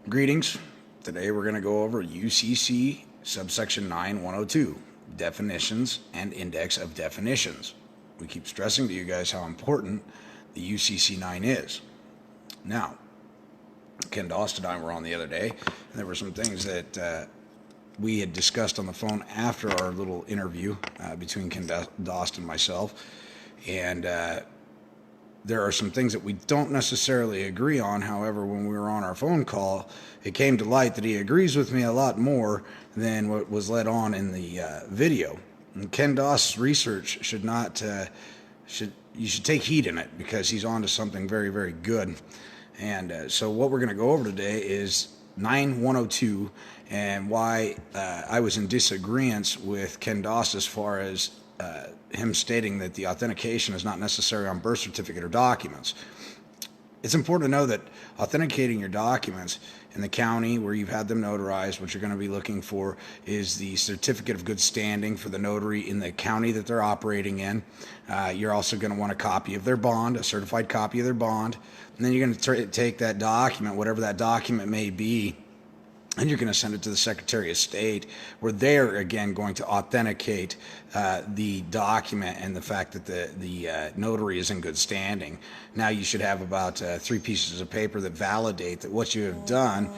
Greetings. Today we're going to go over UCC subsection 9-102, definitions and index of definitions. We keep stressing to you guys how important the UCC 9 is. Now, Ken Dost and I were on the other day, and there were some things that we had discussed on the phone after our little interview between Ken Dost and myself, and there are some things that we don't necessarily agree on. However, when we were on our phone call, it came to light that he agrees with me a lot more than what was let on in the video. And Ken Dost's research should not, you should take heed in it, because he's on to something very, very good. And so what we're going to go over today is 9-102 and why I was in disagreement with Ken Dost as far as him stating that the authentication is not necessary on birth certificate or documents. It's important to know that authenticating your documents in the county where you've had them notarized, what you're going to be looking for is the certificate of good standing for the notary in the county that they're operating in. You're also going to want a copy of their bond, a certified copy of their bond, and then you're going to take that document, whatever that document may be, and you're going to send it to the Secretary of State, where they're, again, going to authenticate the document and the fact that the notary is in good standing. Now you should have about 3 pieces of paper that validate that what you have done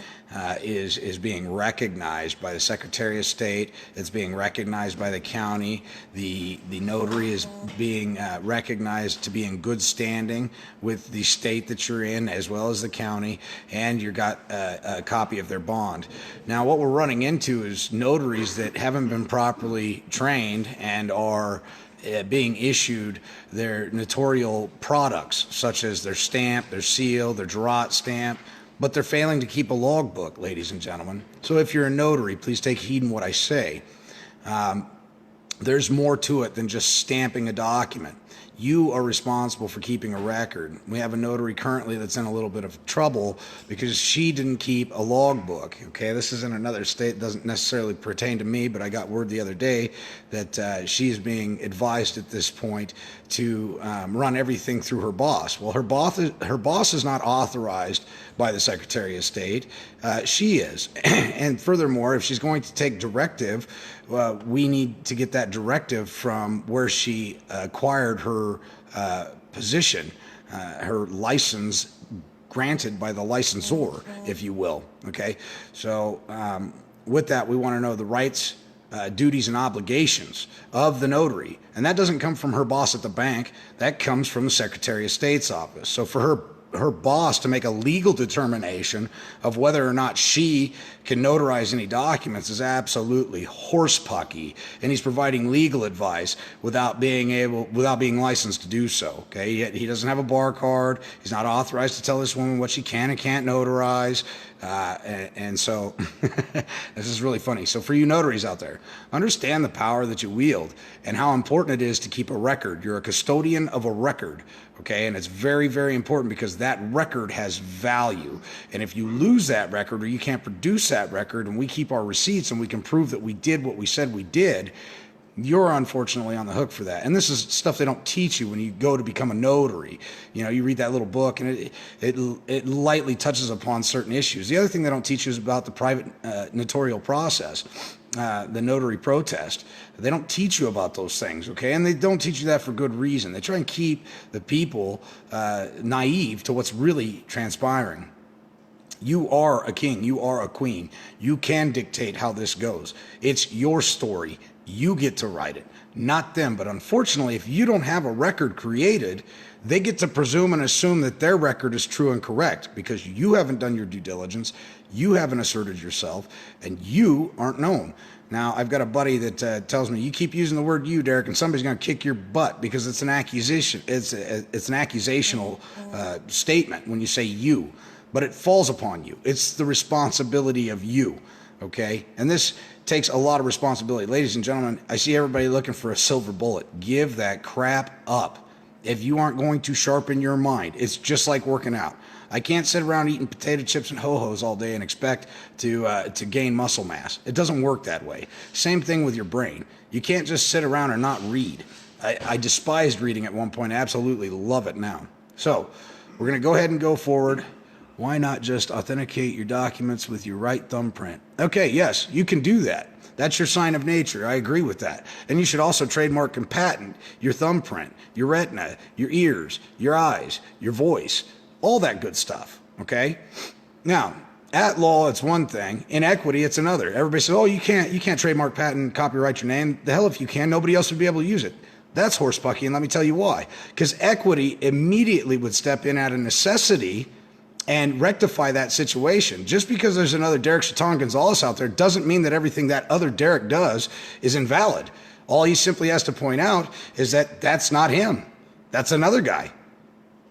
is being recognized by the Secretary of State. It's being recognized by the county. The notary is being recognized to be in good standing with the state that you're in, as well as the county, and you got a copy of their bond. Now, what we're running into is notaries that haven't been properly trained and are being issued their notarial products, such as their stamp, their seal, their Jurat stamp, but they're failing to keep a logbook, ladies and gentlemen. So if you're a notary, please take heed in what I say. There's more to it than just stamping a document. You are responsible for keeping a record. We have a notary currently that's in a little bit of trouble because she didn't keep a logbook. Okay, this is in another state, doesn't necessarily pertain to me, but I got word the other day that she's being advised at this point to run everything through her boss. Well, her boss is not authorized by the Secretary of State. She is. And furthermore, if she's going to take directive, we need to get that directive from where she acquired her position, her license granted by the licensor, if you will. Okay, so with that, we want to know the rights, duties, and obligations of the notary, and that doesn't come from her boss at the bank. That comes from the Secretary of State's office. So for her boss to make a legal determination of whether or not she can notarize any documents is absolutely horsepucky, and he's providing legal advice without being licensed to do so. Okay, he doesn't have a bar card. He's not authorized to tell this woman what she can and can't notarize. And so this is really funny. So for you notaries out there, understand the power that you wield and how important it is to keep a record. You're a custodian of a record, okay? And it's very, very important because that record has value. And if you lose that record or you can't produce that record, and we keep our receipts and we can prove that we did what we said we did, you're unfortunately on the hook for that. And this is stuff they don't teach you when you go to become a notary. You know, you read that little book and it lightly touches upon certain issues. The other thing they don't teach you is about the private notarial process, the notary protest. They don't teach you about those things, okay? And they don't teach you that for good reason. They try and keep the people naive to what's really transpiring. You are a king. You are a queen. You can dictate how this goes. It's your story. You get to write it, not them. But unfortunately, if you don't have a record created, they get to presume and assume that their record is true and correct because you haven't done your due diligence, you haven't asserted yourself, and you aren't known. Now, I've got a buddy that tells me, you keep using the word you, Derek, and somebody's going to kick your butt because it's an accusation. It's an accusational statement when you say you, but it falls upon you. It's the responsibility of you. Okay, and this takes a lot of responsibility. Ladies and gentlemen, I see everybody looking for a silver bullet. Give that crap up. If you aren't going to sharpen your mind, it's just like working out. I can't sit around eating potato chips and ho-hos all day and expect to gain muscle mass. It doesn't work that way. Same thing with your brain. You can't just sit around and not read. I despised reading at one point. I absolutely love it now. So we're going to go ahead and go forward. Why not just authenticate your documents with your right thumbprint? Okay, yes, you can do that. That's your sign of nature. I agree with that. And you should also trademark and patent your thumbprint, your retina, your ears, your eyes, your voice, all that good stuff. Okay? Now, at law, it's one thing. In equity, it's another. Everybody says, oh, you can't trademark, patent, copyright your name. The hell if you can. Nobody else would be able to use it. That's horsepucky, and let me tell you why. Because equity immediately would step in out of necessity and rectify that situation. Just because there's another Derek Chaton Gonzalez out there doesn't mean that everything that other Derek does is invalid. All he simply has to point out is that that's not him. That's another guy.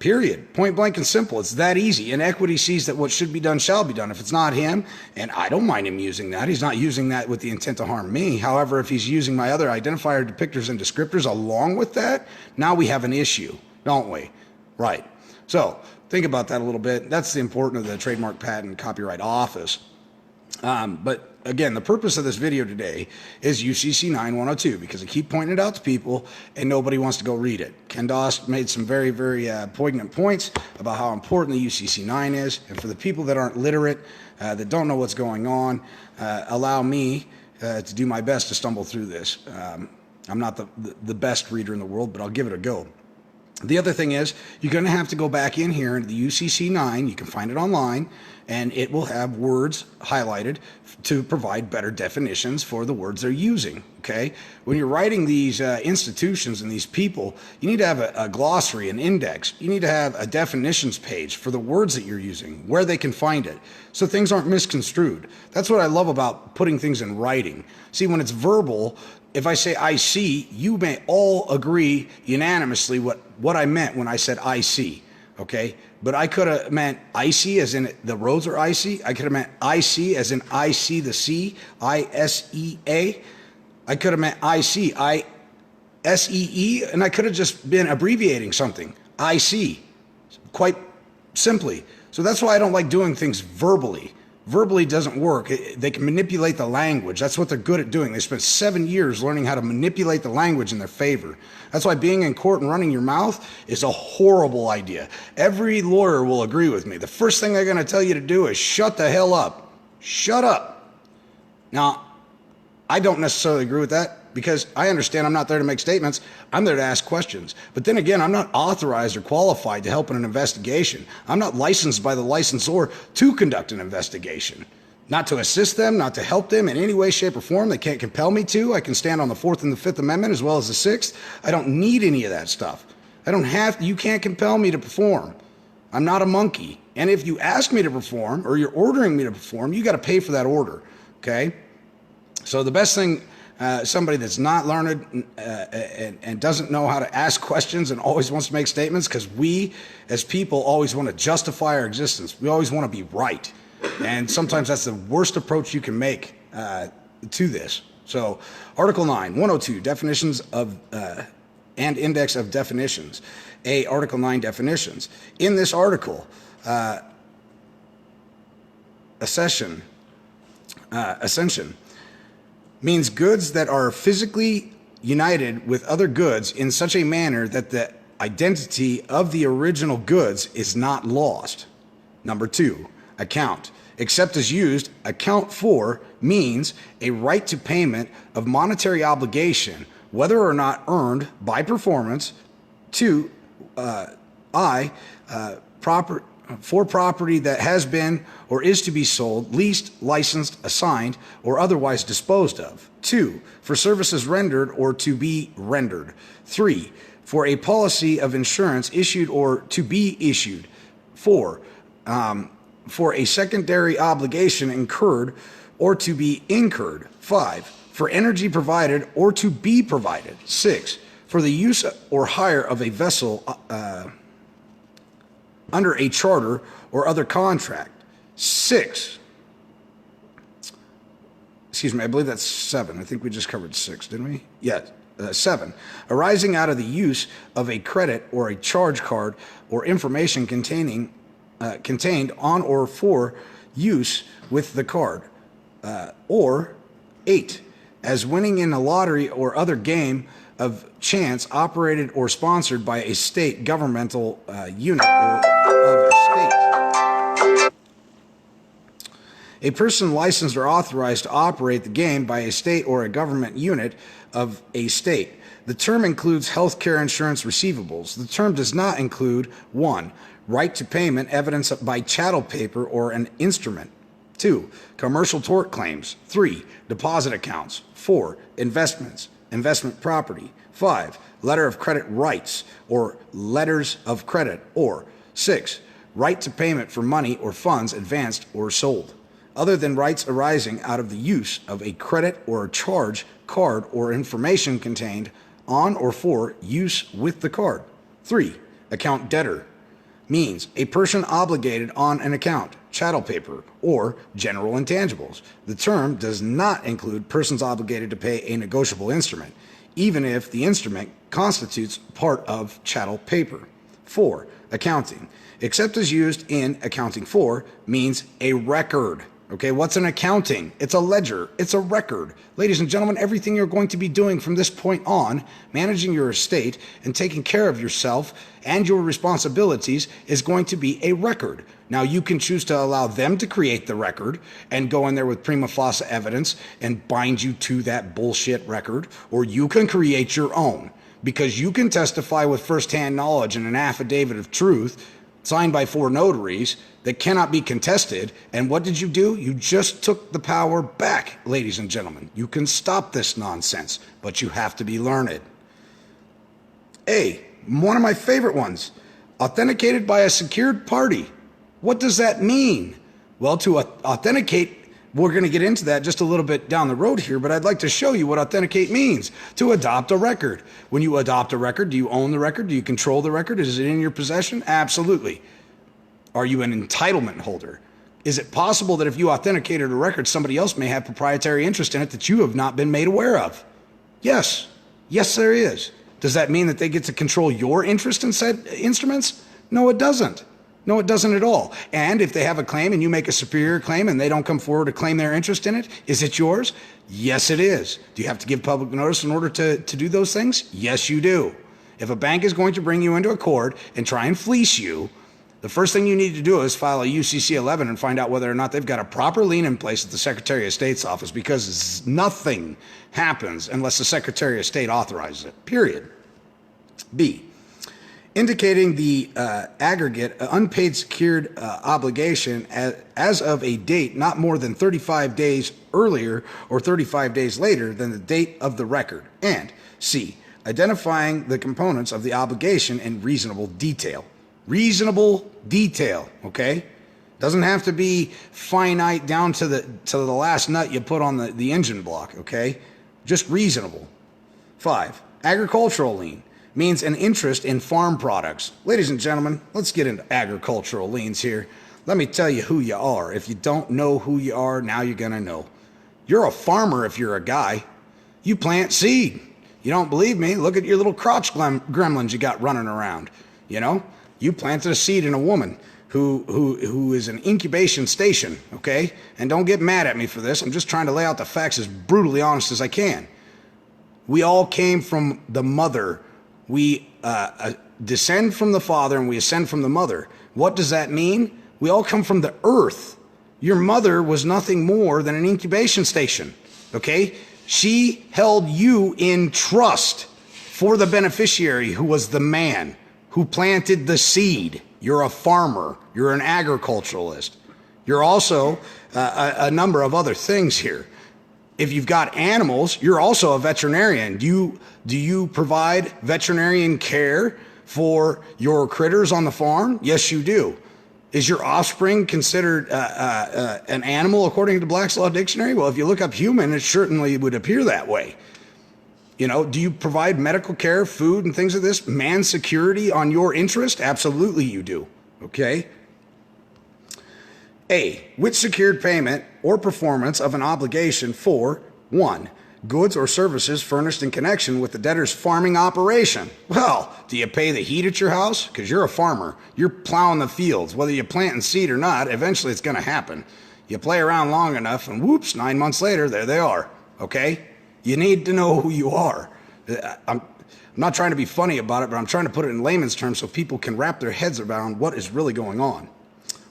Period. Point blank and simple. It's that easy. And equity sees that what should be done shall be done. If it's not him, and I don't mind him using that, he's not using that with the intent to harm me. However, if he's using my other identifier, depictors, and descriptors along with that, now we have an issue, don't we? Right. So think about that a little bit. That's the importance of the Trademark Patent Copyright Office. But again, the purpose of this video today is UCC 9102 because I keep pointing it out to people and nobody wants to go read it. Ken Doss made some very, very poignant points about how important the UCC 9 is. And for the people that aren't literate, that don't know what's going on, allow me to do my best to stumble through this. I'm not the best reader in the world, but I'll give it a go. The other thing is you're going to have to go back in here into the UCC 9. You can find it online, and it will have words highlighted to provide better definitions for the words they're using, okay? When you're writing these institutions and these people, you need to have a glossary, an index. You need to have a definitions page for the words that you're using, where they can find it, so things aren't misconstrued. That's what I love about putting things in writing. See, when it's verbal, if I say I see, you may all agree unanimously what I meant when I said I see, okay? But I could have meant icy as in the roads are icy. I could have meant I see as in I see the sea, I-S-E-A. I could have meant I see, I-S-E-E, and I could have just been abbreviating something, I see, quite simply. So that's why I don't like doing things verbally. Verbally doesn't work. They can manipulate the language. That's what they're good at doing. They spent 7 years learning how to manipulate the language in their favor. That's why being in court and running your mouth is a horrible idea. Every lawyer will agree with me. The first thing they're going to tell you to do is shut the hell up. Shut up. Now, I don't necessarily agree with that because I understand I'm not there to make statements. I'm there to ask questions. But then again, I'm not authorized or qualified to help in an investigation. I'm not licensed by the licensor to conduct an investigation. Not to assist them, not to help them in any way, shape, or form. They can't compel me to. I can stand on the 4th and the 5th Amendment as well as the 6th. I don't need any of that stuff. I don't have, you can't compel me to perform. I'm not a monkey. And if you ask me to perform or you're ordering me to perform, you got to pay for that order, okay? So the best thing, somebody that's not learned and doesn't know how to ask questions and always wants to make statements, because we as people always want to justify our existence. We always want to be right. And sometimes that's the worst approach you can make to this. So Article 9, 102, definitions of and index of definitions. Article 9 definitions. In this article, ascension means goods that are physically united with other goods in such a manner that the identity of the original goods is not lost. Number 2, account. Except as used, account for means a right to payment of monetary obligation, whether or not earned by performance, to for property that has been or is to be sold, leased, licensed, assigned, or otherwise disposed of. 2, for services rendered or to be rendered. 3, for a policy of insurance issued or to be issued. 4, for a secondary obligation incurred or to be incurred. 5, for energy provided or to be provided. 6, for the use or hire of a vessel under a charter or other contract. 6, excuse me, I believe that's 7. I think we just covered 6, didn't we? Yes. 7, arising out of the use of a credit or a charge card or information contained on or for use with the card. Or 8, as winning in a lottery or other game of chance operated or sponsored by a state governmental unit or of a state. A person licensed or authorized to operate the game by a state or a government unit of a state. The term includes healthcare insurance receivables. The term does not include 1. Right to payment evidenced by chattel paper or an instrument. 2. Commercial tort claims. 3. Deposit accounts. 4. Investments, investment property. 5. Letter of credit rights or letters of credit. Or 6. Right to payment for money or funds advanced or sold, other than rights arising out of the use of a credit or a charge card or information contained on or for use with the card. 3. Account debtor means a person obligated on an account, chattel paper, or general intangibles. The term does not include persons obligated to pay a negotiable instrument, even if the instrument constitutes part of chattel paper. 4. Accounting, except as used in accounting for, means a record. Okay, what's an accounting? It's a ledger. It's a record. Ladies and gentlemen, everything you're going to be doing from this point on, managing your estate and taking care of yourself and your responsibilities, is going to be a record. Now, you can choose to allow them to create the record and go in there with prima facie evidence and bind you to that bullshit record, or you can create your own, because you can testify with firsthand knowledge in an affidavit of truth signed by 4 notaries that cannot be contested. And what did you do? You just took the power back, ladies and gentlemen. You can stop this nonsense, but you have to be learned. A, one of my favorite ones, authenticated by a secured party. What does that mean? Well, to authenticate, we're going to get into that just a little bit down the road here, but I'd like to show you what authenticate means. To adopt a record. When you adopt a record, do you own the record? Do you control the record? Is it in your possession? Absolutely. Are you an entitlement holder? Is it possible that if you authenticated a record, somebody else may have proprietary interest in it that you have not been made aware of? Yes. Yes, there is. Does that mean that they get to control your interest in said instruments? No, it doesn't. No, it doesn't at all. And if they have a claim and you make a superior claim and they don't come forward to claim their interest in it, is it yours? Yes, it is. Do you have to give public notice in order to do those things? Yes, you do. If a bank is going to bring you into a court and try and fleece you, the first thing you need to do is file a UCC 11 and find out whether or not they've got a proper lien in place at the Secretary of State's office, because nothing happens unless the Secretary of State authorizes it, period. B, indicating the aggregate unpaid secured obligation as of a date not more than 35 days earlier or 35 days later than the date of the record. And C, identifying the components of the obligation in reasonable detail. Reasonable detail, okay? Doesn't have to be finite down to the last nut you put on the engine block, okay? Just reasonable. 5, agricultural lien means an interest in farm products. Ladies and gentlemen, let's get into agricultural liens here. Let me tell you who you are. If you don't know who you are, now you're gonna know. You're a farmer if you're a guy. You plant seed. You don't believe me? Look at your little crotch gremlins you got running around, you know? You planted a seed in a woman who is an incubation station, okay? And don't get mad at me for this. I'm just trying to lay out the facts as brutally honest as I can. We all came from the mother. We descend from the father and we ascend from the mother. What does that mean? We all come from the earth. Your mother was nothing more than an incubation station, okay? She held you in trust for the beneficiary, who was the man who planted the seed. You're a farmer. You're an agriculturalist. You're also a number of other things here. If you've got animals, you're also a veterinarian. Do you provide veterinarian care for your critters on the farm? Yes, you do. Is your offspring considered an animal according to Black's Law Dictionary? Well, if you look up human, it certainly would appear that way. You know, do you provide medical care, food, and things of this? Man security on your interest? Absolutely you do, okay? A, with secured payment or performance of an obligation for 1, goods or services furnished in connection with the debtor's farming operation. Well, do you pay the heat at your house? Because you're a farmer. You're plowing the fields. Whether you're planting seed or not, eventually it's going to happen. You play around long enough and whoops, 9 months later, there they are, okay? You need to know who you are. I'm not trying to be funny about it, but I'm trying to put it in layman's terms so people can wrap their heads around what is really going on.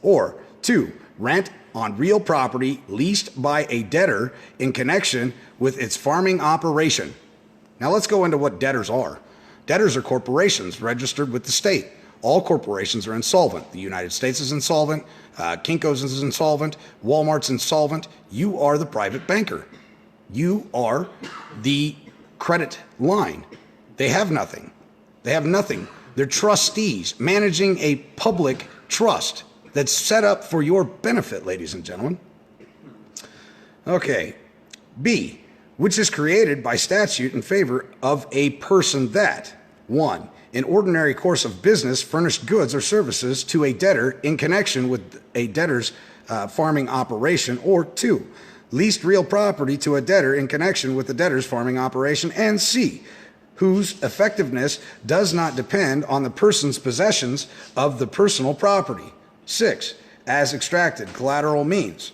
Or 2, rent, on real property leased by a debtor in connection with its farming operation. Now let's go into what debtors are. Debtors are corporations registered with the state. All corporations are insolvent. The United States is insolvent. Kinko's is insolvent. Walmart's insolvent. You are the private banker. You are the credit line. They have nothing. They have nothing. They're trustees managing a public trust that's set up for your benefit, ladies and gentlemen. Okay. B, which is created by statute in favor of a person that, 1, in ordinary course of business, furnished goods or services to a debtor in connection with a debtor's farming operation, or 2, leased real property to a debtor in connection with the debtor's farming operation, and C, whose effectiveness does not depend on the person's possessions of the personal property. 6, as extracted collateral means.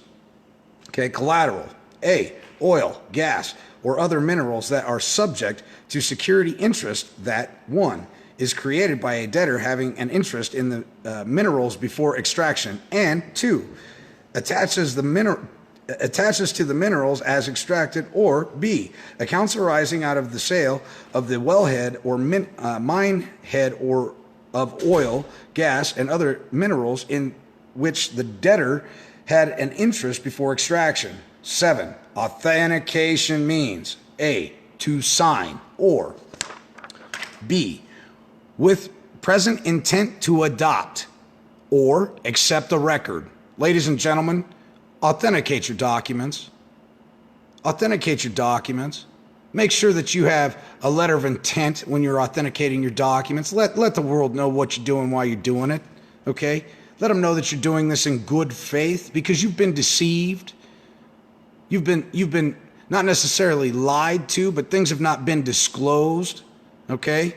Okay, collateral. A, oil, gas, or other minerals that are subject to security interest that, 1, is created by a debtor having an interest in the minerals before extraction, and 2, attaches to the minerals as extracted, or B, accounts arising out of the sale of the wellhead or mine head or of oil, gas, and other minerals in which the debtor had an interest before extraction. 7, authentication means A, to sign, or B, with present intent to adopt or accept a record. Ladies and gentlemen, authenticate your documents. Authenticate your documents. Make sure that you have a letter of intent when you're authenticating your documents. Let the world know what you're doing while you're doing it, okay? Let them know that you're doing this in good faith, because you've been deceived. You've been not necessarily lied to, but things have not been disclosed, okay?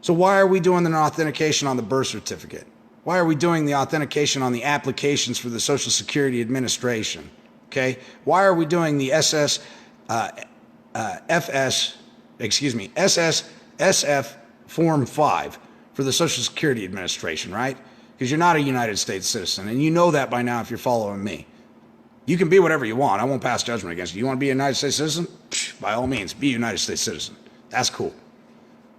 So why are we doing an authentication on the birth certificate? Why are we doing the authentication on the applications for the Social Security Administration? Okay? Why are we doing the SSSF Form 5 for the Social Security Administration, right? Because you're not a United States citizen, and you know that by now if you're following me. You can be whatever you want. I won't pass judgment against you. You want to be a United States citizen? By all means, be a United States citizen. That's cool.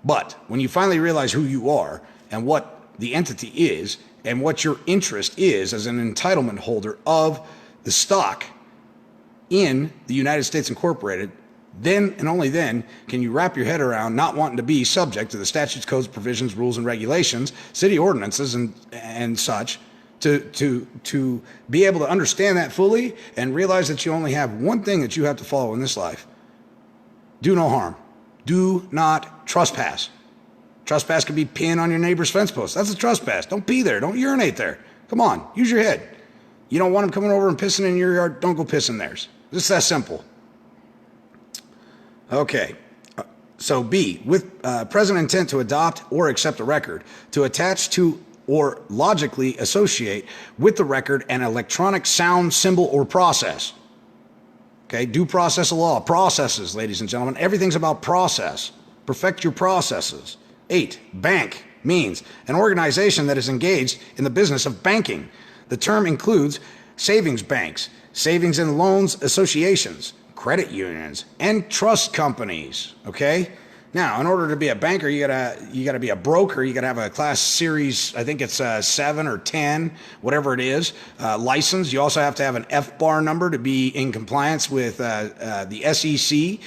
But when you finally realize who you are and what the entity is and what your interest is as an entitlement holder of the stock in the United States Incorporated, then and only then can you wrap your head around not wanting to be subject to the statutes, codes, provisions, rules, and regulations, city ordinances, and such, to be able to understand that fully and realize that you only have one thing that you have to follow in this life. Do no harm. Do not trespass. Trespass could be peeing on your neighbor's fence post. That's a trespass. Don't pee there. Don't urinate there. Come on, use your head. You don't want them coming over and pissing in your yard, don't go piss in theirs. It's that simple. Okay, so B, with present intent to adopt or accept a record, to attach to or logically associate with the record an electronic sound, symbol, or process. Okay, due process of law. Processes, ladies and gentlemen. Everything's about process. Perfect your processes. 8, bank means an organization that is engaged in the business of banking. The term includes savings banks, savings and loans associations, credit unions, and trust companies. Okay? Now, in order to be a banker, you gotta be a broker. You gotta have a class series, I think it's 7 or 10, whatever it is, license. You also have to have an FBAR number to be in compliance with the SEC.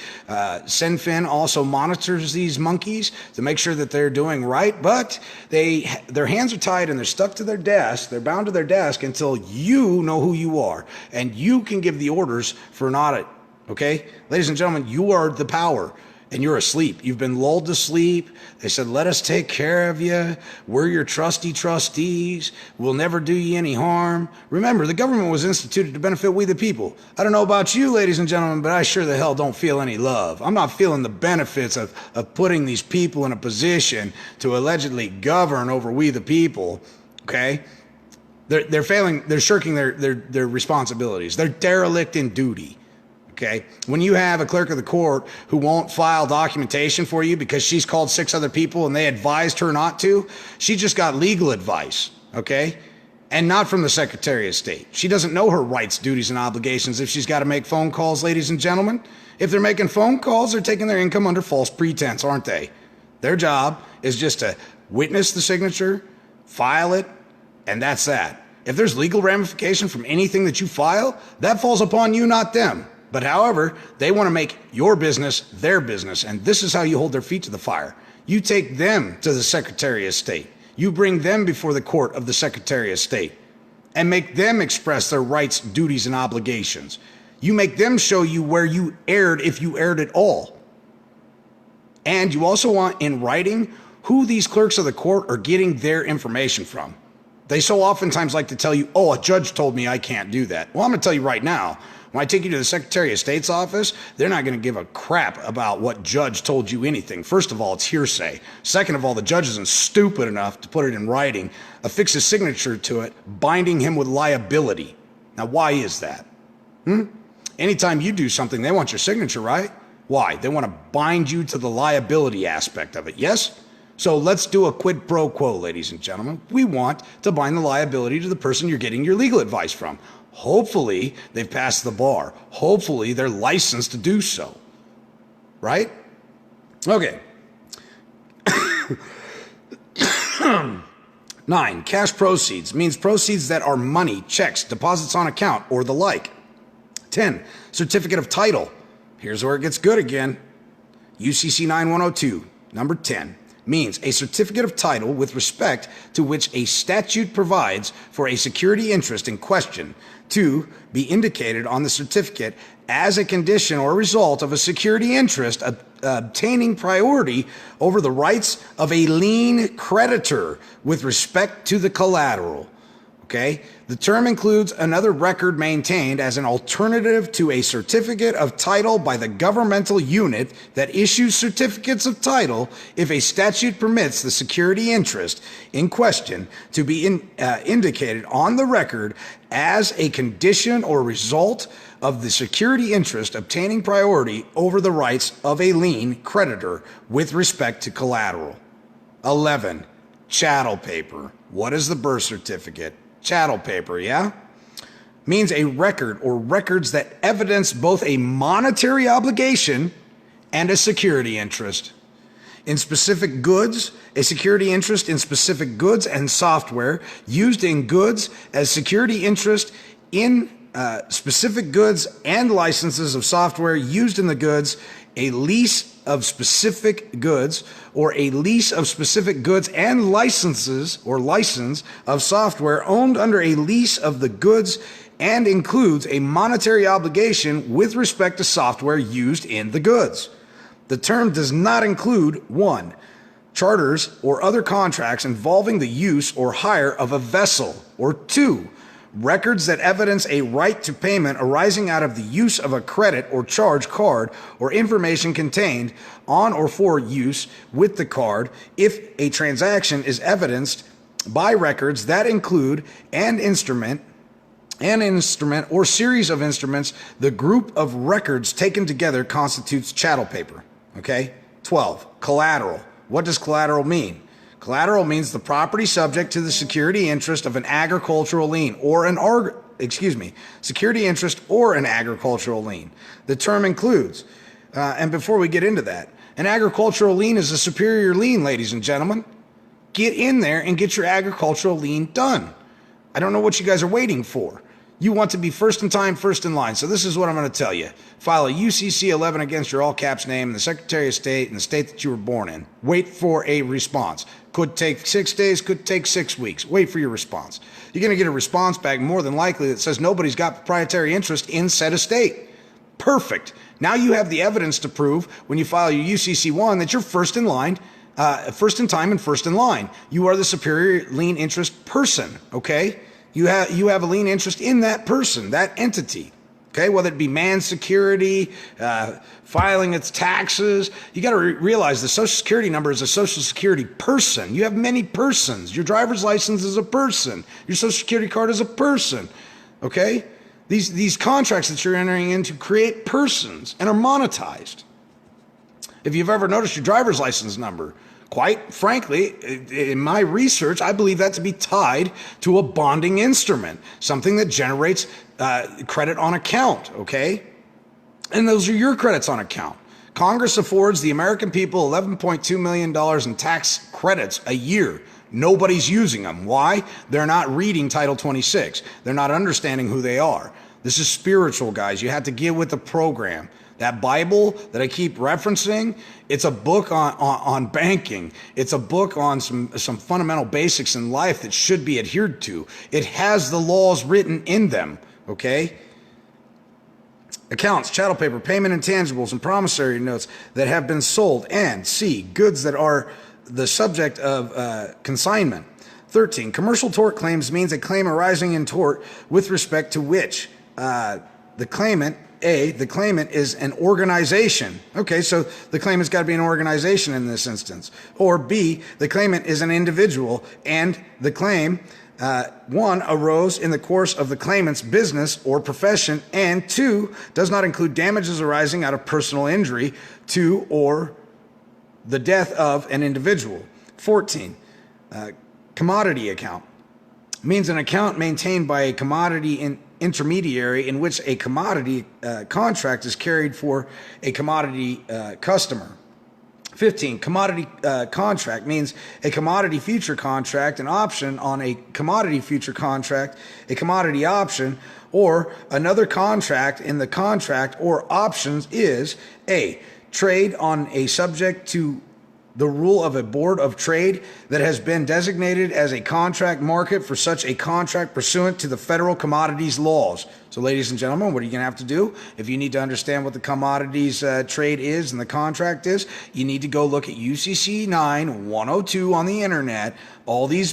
CENFIN also monitors these monkeys to make sure that they're doing right, but their hands are tied and they're stuck to their desk. They're bound to their desk until you know who you are and you can give the orders for an audit. Okay, ladies and gentlemen, you are the power. And you're asleep. You've been lulled to sleep. They said, let us take care of you. We're your trusty trustees. We'll never do you any harm. Remember, the government was instituted to benefit we the people. I don't know about you, ladies and gentlemen, but I sure the hell don't feel any love. I'm not feeling the benefits of putting these people in a position to allegedly govern over we the people, okay? They're failing, they're shirking their responsibilities. They're derelict in duty. Okay. When you have a clerk of the court who won't file documentation for you because she's called 6 other people and they advised her not to, she just got legal advice. Okay. and not from the Secretary of State. She doesn't know her rights, duties, and obligations if she's got to make phone calls, ladies and gentlemen. If they're making phone calls, they're taking their income under false pretense, aren't they? Their job is just to witness the signature, file it, and that's that. If there's legal ramification from anything that you file, that falls upon you, not them. But however, they want to make your business their business, and this is how you hold their feet to the fire. You take them to the Secretary of State. You bring them before the court of the Secretary of State and make them express their rights, duties, and obligations. You make them show you where you erred, if you erred at all. And you also want in writing who these clerks of the court are getting their information from. They so oftentimes like to tell you, oh, a judge told me I can't do that. Well, I'm going to tell you right now, when I take you to the Secretary of State's office, they're not going to give a crap about what judge told you anything. First of all, it's hearsay. Second of all, the judge isn't stupid enough to put it in writing, affix his signature to it, binding him with liability. Now, why is that? Anytime you do something, they want your signature, right? Why? They want to bind you to the liability aspect of it, yes? So let's do a quid pro quo, ladies and gentlemen. We want to bind the liability to the person you're getting your legal advice from. Hopefully, they've passed the bar. Hopefully, they're licensed to do so. Right? Okay. 9, cash proceeds means proceeds that are money, checks, deposits on account, or the like. 10, certificate of title. Here's where it gets good again. UCC 9102, number 10. Means a certificate of title with respect to which a statute provides for a security interest in question to be indicated on the certificate as a condition or result of a security interest obtaining priority over the rights of a lien creditor with respect to the collateral. Okay? The term includes another record maintained as an alternative to a certificate of title by the governmental unit that issues certificates of title if a statute permits the security interest in question to be indicated on the record as a condition or result of the security interest obtaining priority over the rights of a lien creditor with respect to collateral. 11, chattel paper. What is the birth certificate? Chattel paper, yeah? Means a record or records that evidence both a monetary obligation and a security interest. In specific goods, a security interest in specific goods and software used in goods as security interest in specific goods and licenses of software used in the goods, a lease of specific goods, or a lease of specific goods and licenses or license of software owned under a lease of the goods and includes a monetary obligation with respect to software used in the goods. The term does not include 1, charters or other contracts involving the use or hire of a vessel, or 2, records that evidence a right to payment arising out of the use of a credit or charge card or information contained on or for use with the card if a transaction is evidenced by records that include an instrument or series of instruments. The group of records taken together constitutes chattel paper. Okay? 12, collateral. What does collateral mean? Collateral means the property subject to the security interest of an agricultural lien or security interest or an agricultural lien. The term includes, and before we get into that, an agricultural lien is a superior lien, ladies and gentlemen. Get in there and get your agricultural lien done. I don't know what you guys are waiting for. You want to be first in time, first in line. So this is what I'm going to tell you. File a UCC 11 against your all caps name and the Secretary of State and the state that you were born in. Wait for a response. Could take 6 days, could take 6 weeks. Wait for your response. You're going to get a response back more than likely that says nobody's got proprietary interest in said estate. Perfect. Now you have the evidence to prove when you file your UCC 1 that you're first in line, first in time and first in line. You are the superior lien interest person, okay? You have a lien interest in that person, that entity, okay? Whether it be man security, filing its taxes. You got to realize the Social Security number is a Social Security person. You have many persons. Your driver's license is a person. Your Social Security card is a person, okay? These contracts that you're entering into create persons and are monetized. If you've ever noticed your driver's license number, Quite frankly, in my research, I believe that to be tied to a bonding instrument, something that generates credit on account, okay? And those are your credits on account. Congress affords the American people $11.2 million in tax credits a year. Nobody's using them. Why? They're not reading Title 26. They're not understanding who they are. This is spiritual, guys. You have to get with the program. That Bible that I keep referencing, it's a book on banking. It's a book on some fundamental basics in life that should be adhered to. It has the laws written in them, okay? Accounts, chattel paper, payment intangibles, and promissory notes that have been sold. And C, goods that are the subject of consignment. 13, commercial tort claims means a claim arising in tort with respect to which the claimant is an organization. Okay, so the claimant's got to be an organization in this instance. Or B, the claimant is an individual, and the claim, 1, arose in the course of the claimant's business or profession, and 2, does not include damages arising out of personal injury to or the death of an individual. 14, commodity account means an account maintained by a commodity intermediary in which a commodity contract is carried for a commodity customer. 15, commodity contract means a commodity future contract, an option on a commodity future contract, a commodity option, or another contract in the contract or options is A, trade on a subject to the rule of a board of trade that has been designated as a contract market for such a contract pursuant to the federal commodities laws. So, ladies and gentlemen, what are you going to have to do? If you need to understand what the commodities trade is and the contract is, you need to go look at UCC 9-102 on the internet. All these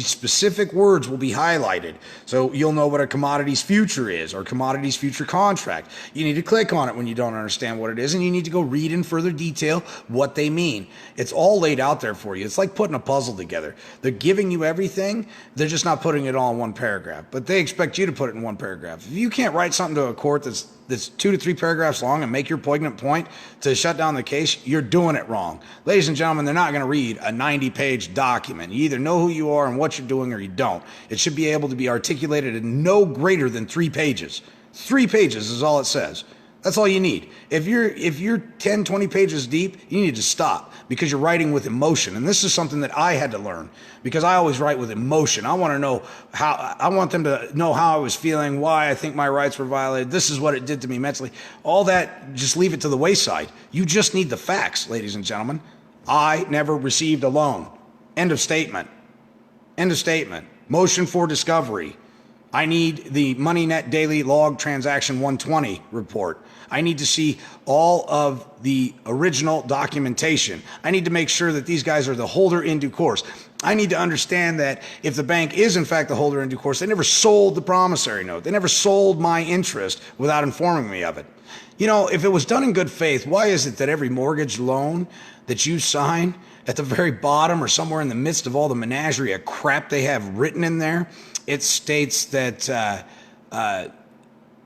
specific words will be highlighted, so you'll know what a commodities future is or commodities future contract. You need to click on it when you don't understand what it is, and you need to go read in further detail what they mean. It's all laid out there for you. It's like putting a puzzle together. They're giving you everything. They're just not putting it all in one paragraph, but they expect you to put it in one paragraph. If you can't write something to a court that's 2 to 3 paragraphs long and make your poignant point to shut down the case, you're doing it wrong. Ladies and gentlemen, they're not going to read a 90-page document. You either know who you are and what you're doing or you don't. It should be able to be articulated in no greater than 3 pages. 3 pages is all it says. That's all you need. If you're 10, 20 pages deep, you need to stop because you're writing with emotion. And this is something that I had to learn because I always write with emotion. I want them to know how I was feeling, why I think my rights were violated. This is what it did to me mentally. All that, just leave it to the wayside. You just need the facts, ladies and gentlemen. I never received a loan. End of statement. End of statement. Motion for discovery. I need the MoneyNet Daily Log Transaction 120 report. I need to see all of the original documentation. I need to make sure that these guys are the holder in due course. I need to understand that if the bank is in fact the holder in due course, they never sold the promissory note. They never sold my interest without informing me of it. You know, if it was done in good faith, why is it that every mortgage loan that you sign at the very bottom or somewhere in the midst of all the menagerie of crap they have written in there, it states that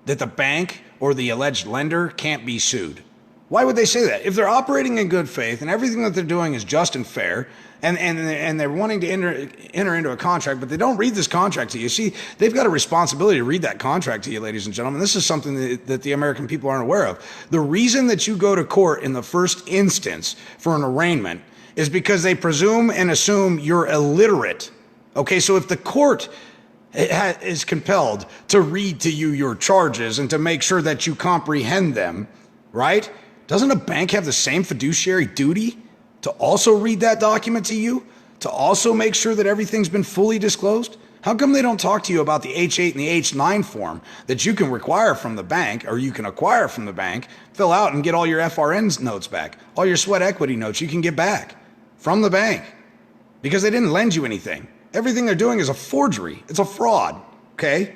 that the bank or the alleged lender can't be sued? Why would they say that? If they're operating in good faith and everything that they're doing is just and fair, and they're wanting to enter into a contract, but they don't read this contract to you. See, they've got a responsibility to read that contract to you, ladies and gentlemen. This is something that the American people aren't aware of. The reason that you go to court in the first instance for an arraignment is because they presume and assume you're illiterate. Okay, so if the court is compelled to read to you your charges and to make sure that you comprehend them, right? Doesn't a bank have the same fiduciary duty to also read that document to you, to also make sure that everything's been fully disclosed? How come they don't talk to you about the H-8 and the H-9 form that you can require from the bank, or you can acquire from the bank, fill out and get all your FRN notes back, all your sweat equity notes you can get back from the bank because they didn't lend you anything. Everything they're doing is a forgery. It's a fraud, okay?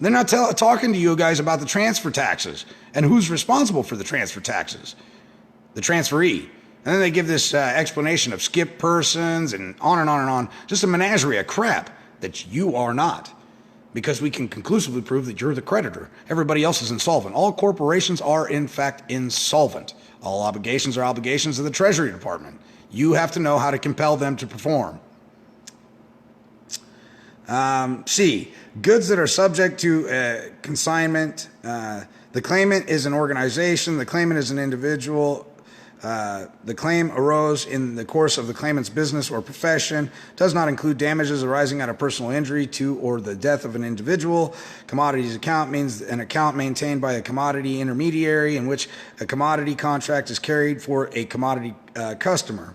They're not talking to you guys about the transfer taxes and who's responsible for the transfer taxes, the transferee. And then they give this explanation of skip persons and on and on and on. Just a menagerie of crap that you are not, because we can conclusively prove that you're the creditor. Everybody else is insolvent. All corporations are, in fact, insolvent. All obligations are obligations of the Treasury Department. You have to know how to compel them to perform. C, goods that are subject to consignment. The claimant is an organization. The claimant is an individual. The claim arose in the course of the claimant's business or profession, does not include damages arising out of personal injury to or the death of an individual. Commodities account means an account maintained by a commodity intermediary in which a commodity contract is carried for a commodity customer.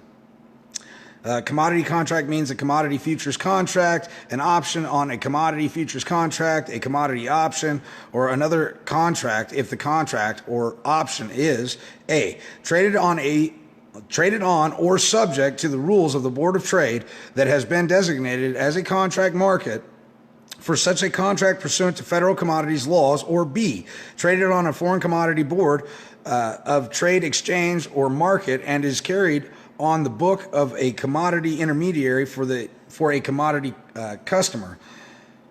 Commodity contract means a commodity futures contract, an option on a commodity futures contract, a commodity option, or another contract if the contract or option is A, traded on or subject to the rules of the Board of Trade that has been designated as a contract market for such a contract pursuant to federal commodities laws, or B, traded on a foreign commodity board of trade, exchange, or market and is carried on the book of a commodity intermediary for a commodity customer.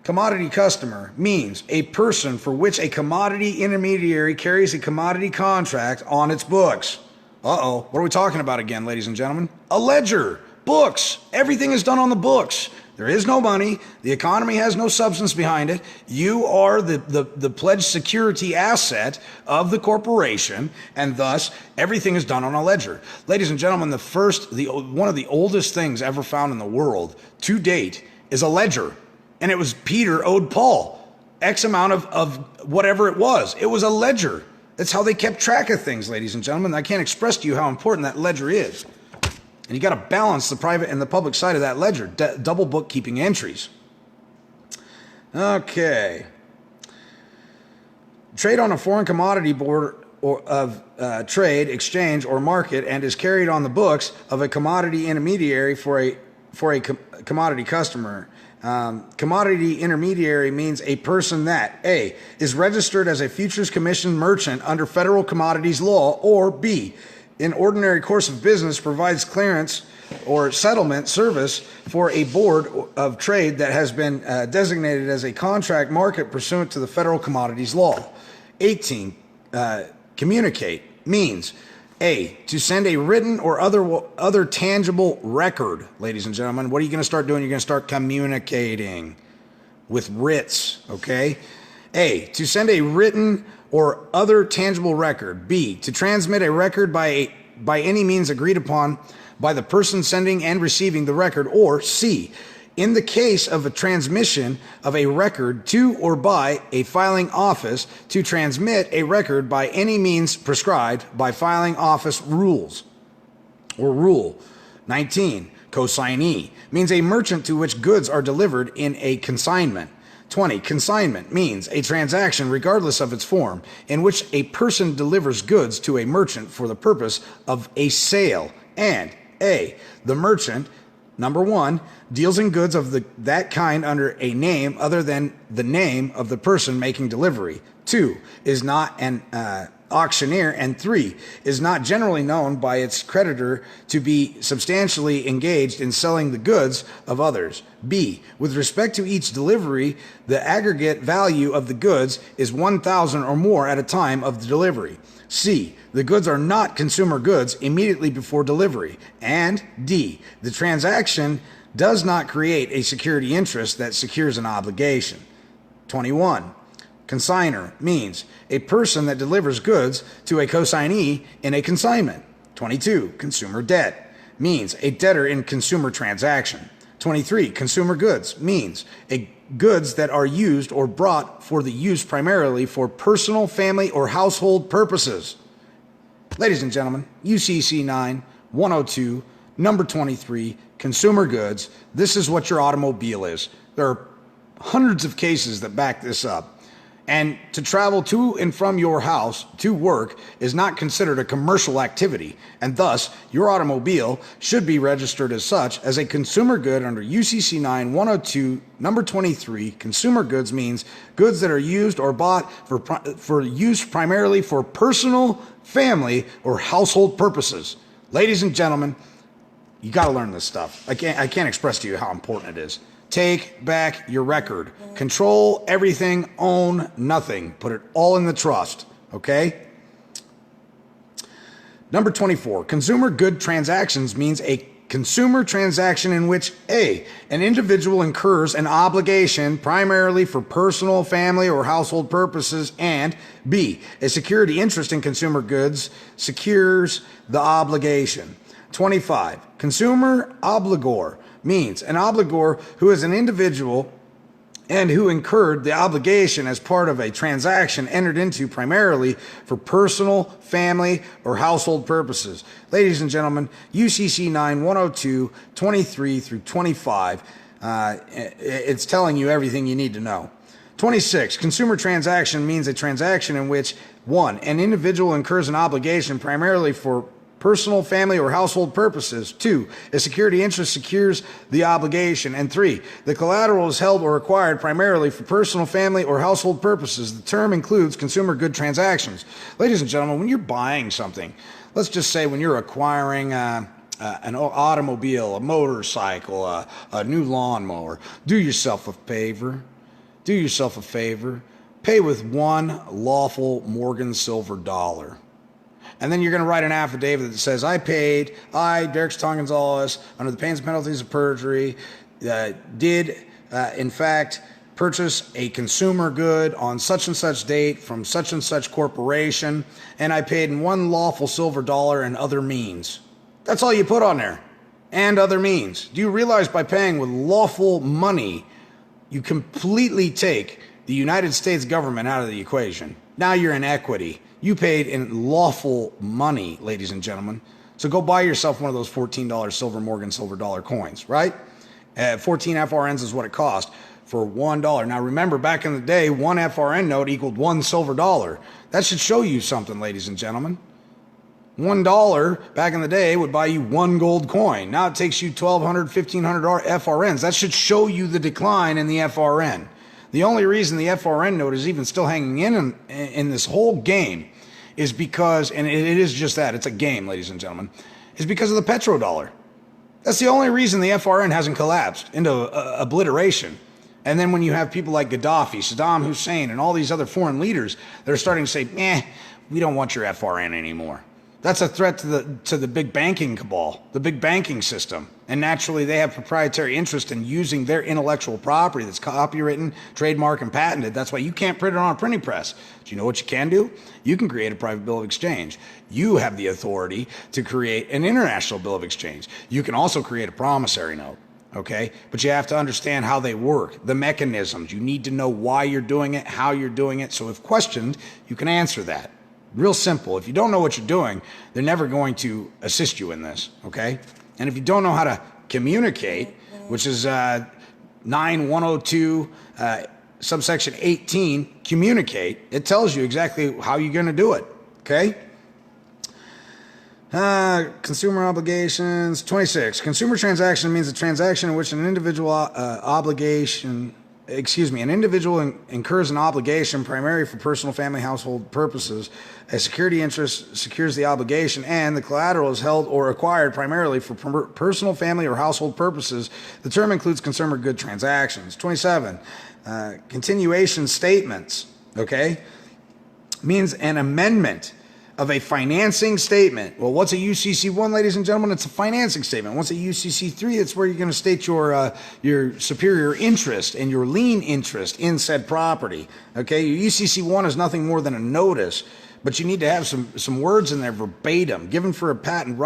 Commodity customer means a person for which a commodity intermediary carries a commodity contract on its books. Uh-oh, what are we talking about again, ladies and gentlemen? A ledger, books, everything is done on the books. There is no money. The economy has no substance behind it. You are the pledged security asset of the corporation, and thus everything is done on a ledger. Ladies and gentlemen, one of the oldest things ever found in the world to date is a ledger. And it was Peter owed Paul X amount of whatever it was. It was a ledger. That's how they kept track of things, ladies and gentlemen. I can't express to you how important that ledger is. And you got to balance the private and the public side of that ledger, double bookkeeping entries. Okay. Trade on a foreign commodity board of trade, exchange, or market and is carried on the books of a commodity intermediary for a commodity customer. Commodity intermediary means a person that A, is registered as a Futures Commission merchant under federal commodities law, or B, in ordinary course of business provides clearance or settlement service for a board of trade that has been designated as a contract market pursuant to the federal commodities law. 18, communicate means A, to send a written or other tangible record. Ladies and gentlemen, what are you going to start doing? You're going to start communicating with writs, okay? A, to send a written or other tangible record. B, to transmit a record by any means agreed upon by the person sending and receiving the record. Or C, in the case of a transmission of a record to or by a filing office, to transmit a record by any means prescribed by filing office rules or rule. 19, consignee means a merchant to which goods are delivered in a consignment. 20, consignment means a transaction, regardless of its form, in which a person delivers goods to a merchant for the purpose of a sale. And A, the merchant, number one, deals in goods of that kind under a name other than the name of the person making delivery. 2, is not an auctioneer. And 3, is not generally known by its creditor to be substantially engaged in selling the goods of others. B, with respect to each delivery, the aggregate value of the goods is 1,000 or more at a time of the delivery. C, the goods are not consumer goods immediately before delivery. And D, the transaction does not create a security interest that secures an obligation. 21, consignor means a person that delivers goods to a consignee in a consignment. 22, consumer debt means a debtor in consumer transaction. 23, consumer goods means goods that are used or brought for the use primarily for personal, family, or household purposes. Ladies and gentlemen, UCC 9-102, number 23, consumer goods. This is what your automobile is. There are hundreds of cases that back this up. And to travel to and from your house to work is not considered a commercial activity, and thus your automobile should be registered as such as a consumer good under UCC 9-102, number 23. Consumer goods means goods that are used or bought for use primarily for personal, family, or household purposes. Ladies and gentlemen, you got to learn this stuff. I can't express to you how important it is. Take back your record. Control everything, own nothing. Put it all in the trust, okay? Number 24, consumer good transactions means a consumer transaction in which A, an individual incurs an obligation primarily for personal, family, or household purposes, and B, a security interest in consumer goods secures the obligation. 25, consumer obligor means an obligor who is an individual and who incurred the obligation as part of a transaction entered into primarily for personal, family, or household purposes. Ladies and gentlemen, UCC 9-102, 23 through 25, it's telling you everything you need to know. 26, consumer transaction means a transaction in which 1, an individual incurs an obligation primarily for personal, family, or household purposes. 2, a security interest secures the obligation. And 3, the collateral is held or acquired primarily for personal, family, or household purposes. The term includes consumer good transactions. Ladies and gentlemen, when you're buying something, let's just say when you're acquiring an automobile, a motorcycle, a new lawnmower, do yourself a favor. Do yourself a favor. Pay with one lawful Morgan silver dollar. And then you're going to write an affidavit that says, I, Derek Stone Gonzalez, under the pains and penalties of perjury, did, in fact, purchase a consumer good on such and such date from such and such corporation, and I paid in one lawful silver dollar and other means. That's all you put on there. And other means. Do you realize by paying with lawful money, you completely take the United States government out of the equation? Now you're in equity. You paid in lawful money, ladies and gentlemen. So go buy yourself one of those $14 silver Morgan silver dollar coins, right? 14 FRNs is what it cost for $1. Now remember, back in the day, one FRN note equaled one silver dollar. That should show you something, ladies and gentlemen. $1 back in the day would buy you one gold coin. Now it takes you $1,200, $1,500 FRNs. That should show you the decline in the FRN. The only reason the FRN note is even still hanging in this whole game is because, and it is just that, it's a game, ladies and gentlemen, is because of the petrodollar. That's the only reason the FRN hasn't collapsed into obliteration. And then when you have people like Gaddafi, Saddam Hussein, and all these other foreign leaders, they're starting to say, we don't want your FRN anymore. That's a threat to the big banking cabal, the big banking system. And naturally, they have proprietary interest in using their intellectual property that's copywritten, trademark, and patented. That's why you can't print it on a printing press. Do you know what you can do? You can create a private bill of exchange. You have the authority to create an international bill of exchange. You can also create a promissory note. Okay, but you have to understand how they work, the mechanisms. You need to know why you're doing it, how you're doing it. So if questioned, you can answer that. Real simple. If you don't know what you're doing, they're never going to assist you in this, okay? And if you don't know how to communicate, which is 9102, subsection 18, communicate, it tells you exactly how you're going to do it, okay? Consumer obligations, 26. Consumer transaction means a transaction in which an individual an individual incurs an obligation primarily for personal, family, household purposes. A security interest secures the obligation, and the collateral is held or acquired primarily for personal, family, or household purposes. The term includes consumer good transactions. 27. Continuation statements, okay, means an amendment of a financing statement. Well, what's a UCC1, ladies and gentlemen? It's a financing statement. What's a UCC3? It's where you're going to state your superior interest and your lien interest in said property. Okay, your UCC1 is nothing more than a notice, but you need to have some words in there verbatim, given for a patent.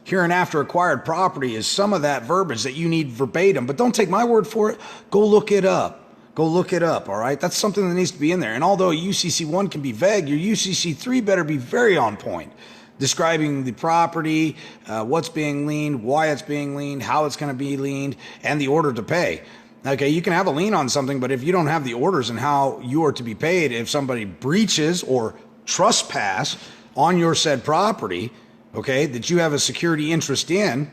Hereinafter acquired property is some of that verbiage that you need verbatim. But don't take my word for it. Go look it up. Go look it up, all right? That's something that needs to be in there. And although UCC1 can be vague, your UCC3 better be very on point, describing the property, what's being liened, why it's being liened, how it's going to be liened, and the order to pay. Okay, you can have a lien on something, but if you don't have the orders and how you are to be paid, if somebody breaches or trespass on your said property, okay, that you have a security interest in,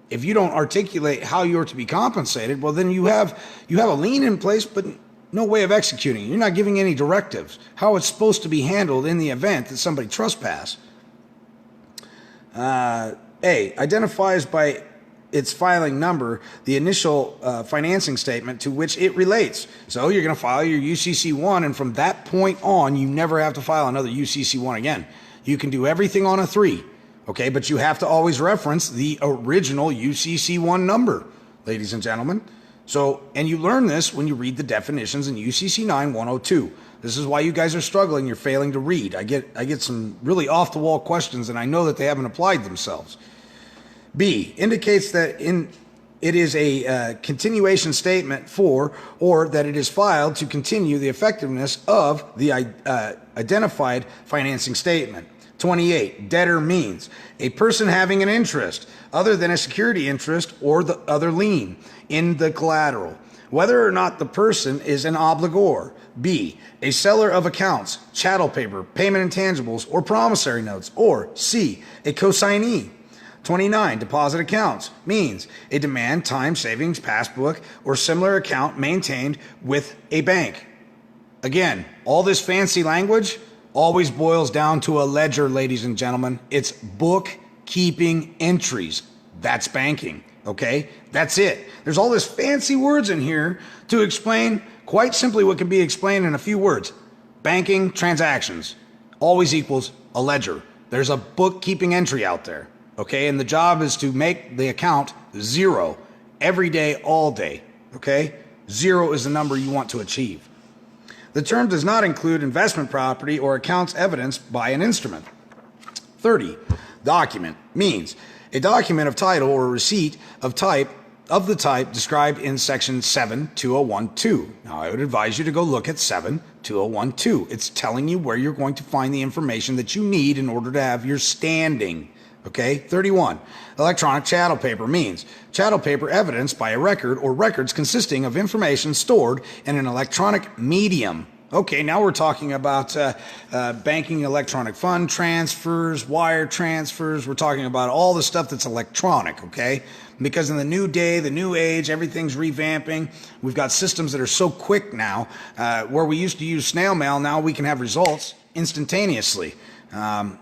if you don't articulate how you're to be compensated, well, then you have a lien in place, but no way of executing. You're not giving any directives how it's supposed to be handled in the event that somebody trespasses. A, identifies by its filing number the initial financing statement to which it relates. So you're going to file your UCC1, and from that point on, you never have to file another UCC1 again. You can do everything on a 3, okay? But you have to always reference the original UCC1 number, ladies and gentlemen. So, and you learn this when you read the definitions in UCC 9-102. This is why you guys are struggling. You're failing to read. I get some really off-the-wall questions, and I know that they haven't applied themselves. B, indicates that it is a continuation statement for, or that it is filed to continue the effectiveness of the identified financing statement. 28, debtor means a person having an interest other than a security interest or the other lien in the collateral, whether or not the person is an obligor. B, a seller of accounts, chattel paper, payment intangibles, or promissory notes. Or C, a consignee. 29, deposit accounts means a demand time savings passbook or similar account maintained with a bank. Again, all this fancy language always boils down to a ledger, ladies and gentlemen. It's bookkeeping entries. That's banking, okay? That's it. There's all this fancy words in here to explain quite simply what can be explained in a few words. Banking transactions always equals a ledger. There's a bookkeeping entry out there, okay? And the job is to make the account 0 every day, all day, okay? 0 is the number you want to achieve. The term does not include investment property or accounts evidenced by an instrument. 30, document means a document of title or receipt of the type described in section 72012. Now, I would advise you to go look at 72012. It's telling you where you're going to find the information that you need in order to have your standing. Okay, 31. Electronic chattel paper means chattel paper evidenced by a record or records consisting of information stored in an electronic medium. Okay, now we're talking about banking, electronic fund transfers, wire transfers. We're talking about all the stuff that's electronic, okay? Because in the new day, the new age, everything's revamping. We've got systems that are so quick now. Where we used to use snail mail, now we can have results instantaneously. So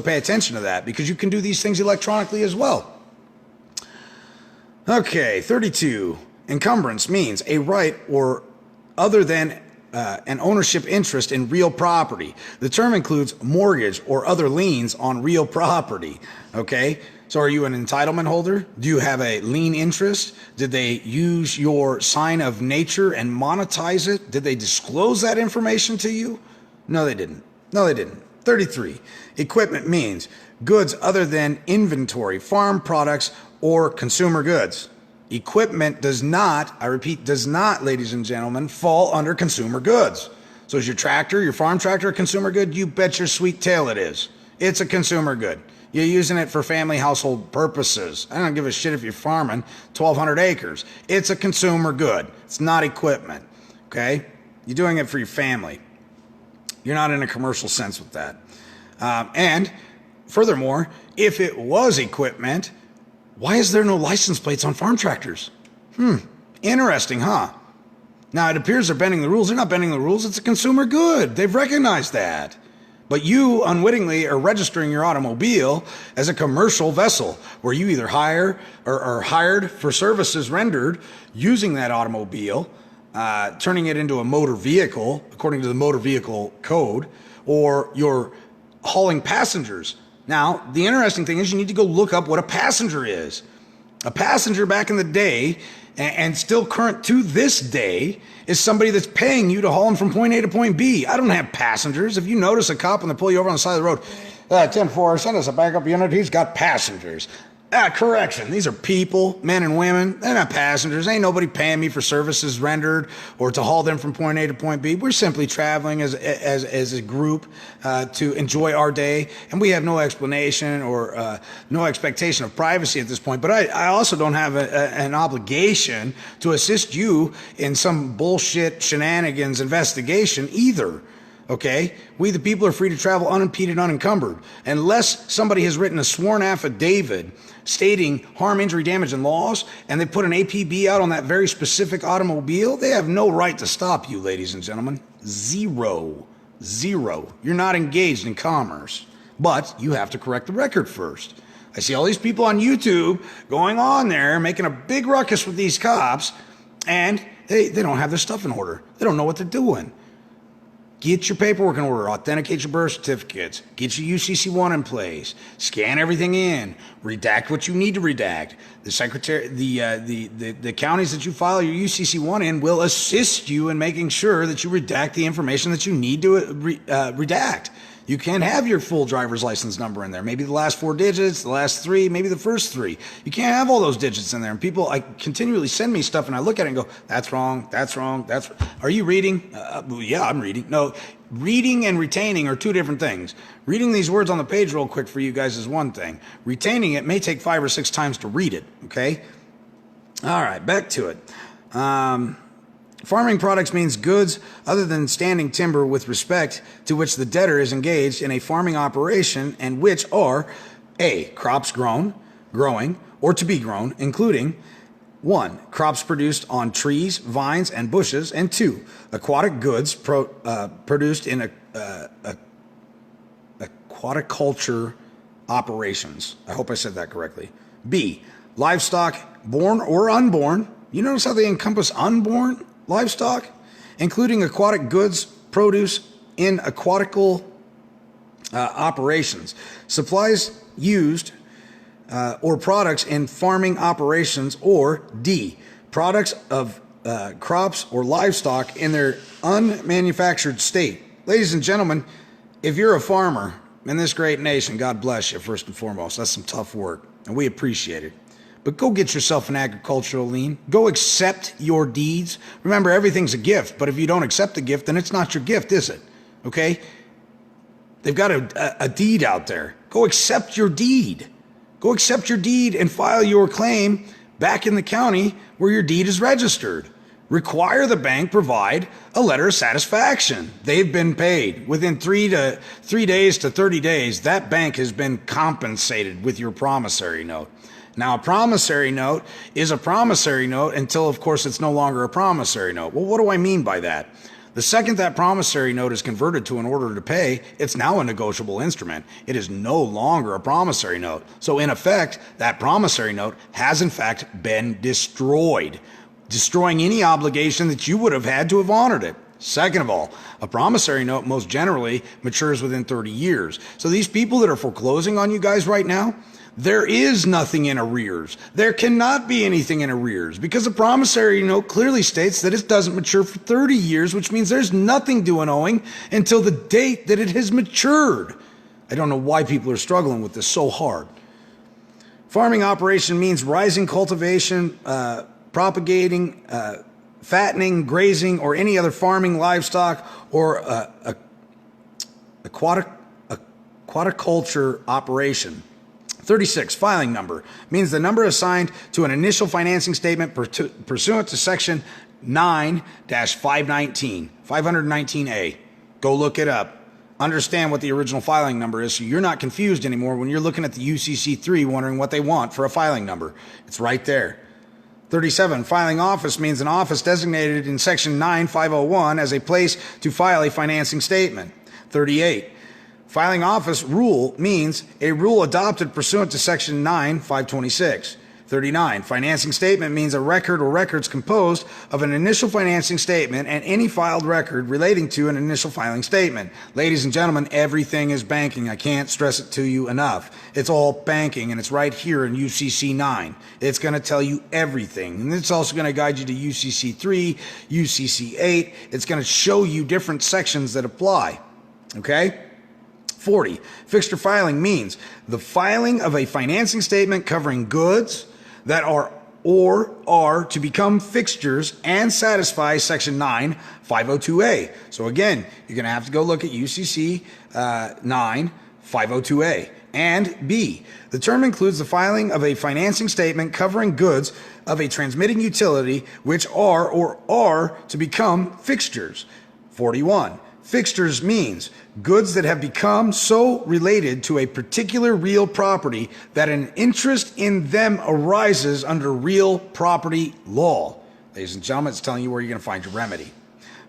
pay attention to that, because you can do these things electronically as well. Okay, 32. Encumbrance means a right or other than an ownership interest in real property. The term includes mortgage or other liens on real property. Okay, so are you an entitlement holder? Do you have a lien interest? Did they use your sign of nature and monetize it? Did they disclose that information to you? No, they didn't. No, they didn't. 33. Equipment means goods other than inventory, farm products, or consumer goods. Equipment does not, I repeat, does not, ladies and gentlemen, fall under consumer goods. So is your tractor, your farm tractor, a consumer good? You bet your sweet tail it is. It's a consumer good. You're using it for family household purposes. I don't give a shit if you're farming 1,200 acres. It's a consumer good. It's not equipment, okay? You're doing it for your family. You're not in a commercial sense with that. And furthermore, if it was equipment, why is there no license plates on farm tractors? Interesting, huh? Now, it appears they're bending the rules. They're not bending the rules. It's a consumer good. They've recognized that. But you unwittingly are registering your automobile as a commercial vessel where you either hire or are hired for services rendered using that automobile, turning it into a motor vehicle according to the motor vehicle code, or you're hauling passengers. Now, the interesting thing is you need to go look up what a passenger is. A passenger back in the day, and still current to this day, is somebody that's paying you to haul them from point A to point B. I don't have passengers. If you notice a cop and they pull you over on the side of the road, 10-4, send us a backup unit, he's got passengers. Correction, these are people, men and women. They're not passengers. Ain't nobody paying me for services rendered or to haul them from point A to point B. We're simply traveling as a group to enjoy our day, and we have no explanation or no expectation of privacy at this point. But I also don't have an obligation to assist you in some bullshit shenanigans investigation either. Okay? We the people are free to travel unimpeded, unencumbered. Unless somebody has written a sworn affidavit stating harm, injury, damage, and loss, and they put an APB out on that very specific automobile, they have no right to stop you, ladies and gentlemen. Zero. You're not engaged in commerce. But you have to correct the record first. I see all these people on YouTube going on there, making a big ruckus with these cops, and they don't have their stuff in order. They don't know what they're doing. Get your paperwork in order. Authenticate your birth certificates. Get your UCC1 in place. Scan everything in. Redact what you need to redact. The secretary, the counties that you file your UCC1 in will assist you in making sure that you redact the information that you need to redact. You can't have your full driver's license number in there. Maybe the last 4 digits, the last 3, maybe the first 3. You can't have all those digits in there. And people, I continually send me stuff and I look at it and go, that's wrong, that's wrong, that's wrong. Are you reading? Yeah, I'm reading. No, reading and retaining are 2 different things. Reading these words on the page real quick for you guys is one thing. Retaining it may take 5 or 6 times to read it, okay? All right, back to it. Farming products means goods other than standing timber with respect to which the debtor is engaged in a farming operation and which are A, crops grown, growing, or to be grown, including 1, crops produced on trees, vines, and bushes, and 2, aquatic goods produced in aquaticulture operations. I hope I said that correctly. B, livestock born or unborn. You notice how they encompass unborn livestock, including aquatic goods, produce in aquatical operations, supplies used or products in farming operations, or D, products of crops or livestock in their unmanufactured state. Ladies and gentlemen, if you're a farmer in this great nation, God bless you, first and foremost. That's some tough work, and we appreciate it. But go get yourself an agricultural lien. Go accept your deeds. Remember, everything's a gift, but if you don't accept the gift, then it's not your gift, is it? Okay? They've got a deed out there. Go accept your deed. Go accept your deed and file your claim back in the county where your deed is registered. Require the bank provide a letter of satisfaction. They've been paid. Within 3 days to 30 days, that bank has been compensated with your promissory note. Now, a promissory note is a promissory note until, of course, it's no longer a promissory note. Well, what do I mean by that? The second that promissory note is converted to an order to pay, it's now a negotiable instrument. It is no longer a promissory note. So, in effect, that promissory note has, in fact, been destroyed, destroying any obligation that you would have had to have honored it. Second of all, a promissory note most generally matures within 30 years. So these people that are foreclosing on you guys right now, there is nothing in arrears. There cannot be anything in arrears because the promissory note clearly states that it doesn't mature for 30 years, which means there's nothing due and owing until the date that it has matured. I don't know why people are struggling with this so hard. Farming operation means rising cultivation, propagating, fattening, grazing, or any other farming, livestock, or aquaticulture operation. 36, filing number, means the number assigned to an initial financing statement pursuant to Section 519A. Go look it up. Understand what the original filing number is so you're not confused anymore when you're looking at the UCC3 wondering what they want for a filing number. It's right there. 37, filing office means an office designated in Section 9501 as a place to file a financing statement. 38, filing office rule means a rule adopted pursuant to Section 9526. 39, financing statement means a record or records composed of an initial financing statement and any filed record relating to an initial filing statement. Ladies and gentlemen, everything is banking. I can't stress it to you enough. It's all banking, and it's right here in UCC 9. It's going to tell you everything. And it's also going to guide you to UCC 3, UCC 8. It's going to show you different sections that apply. Okay? 40, fixture filing means the filing of a financing statement covering goods that are or are to become fixtures and satisfy Section 9502A. So again, you're going to have to go look at UCC 9502A. And B, the term includes the filing of a financing statement covering goods of a transmitting utility which are or are to become fixtures. 41. Fixtures means goods that have become so related to a particular real property that an interest in them arises under real property law. Ladies and gentlemen, it's telling you where you're going to find your remedy.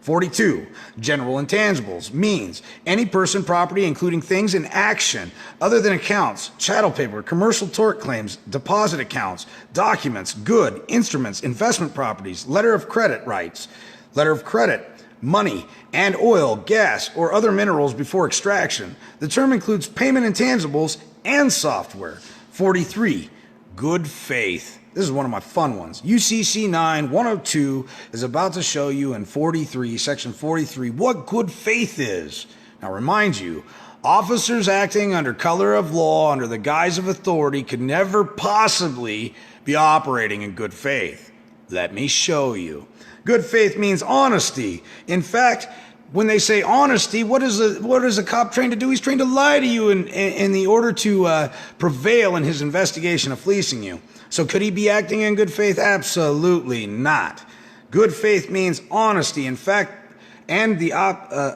42, general intangibles means any person, property, including things in action other than accounts, chattel paper, commercial tort claims, deposit accounts, documents, good, instruments, investment properties, letter of credit rights, letter of credit, money, and oil, gas, or other minerals before extraction. The term includes payment intangibles and software. 43, good faith. This is one of my fun ones. UCC 9-102 is about to show you in 43, section 43, what good faith is. Now, remind you, officers acting under color of law, under the guise of authority, could never possibly be operating in good faith. Let me show you. Good faith means honesty. In fact, when they say honesty, what is a cop trained to do? He's trained to lie to you in the order to prevail in his investigation of fleecing you. So could he be acting in good faith? Absolutely not. Good faith means honesty. In fact, and the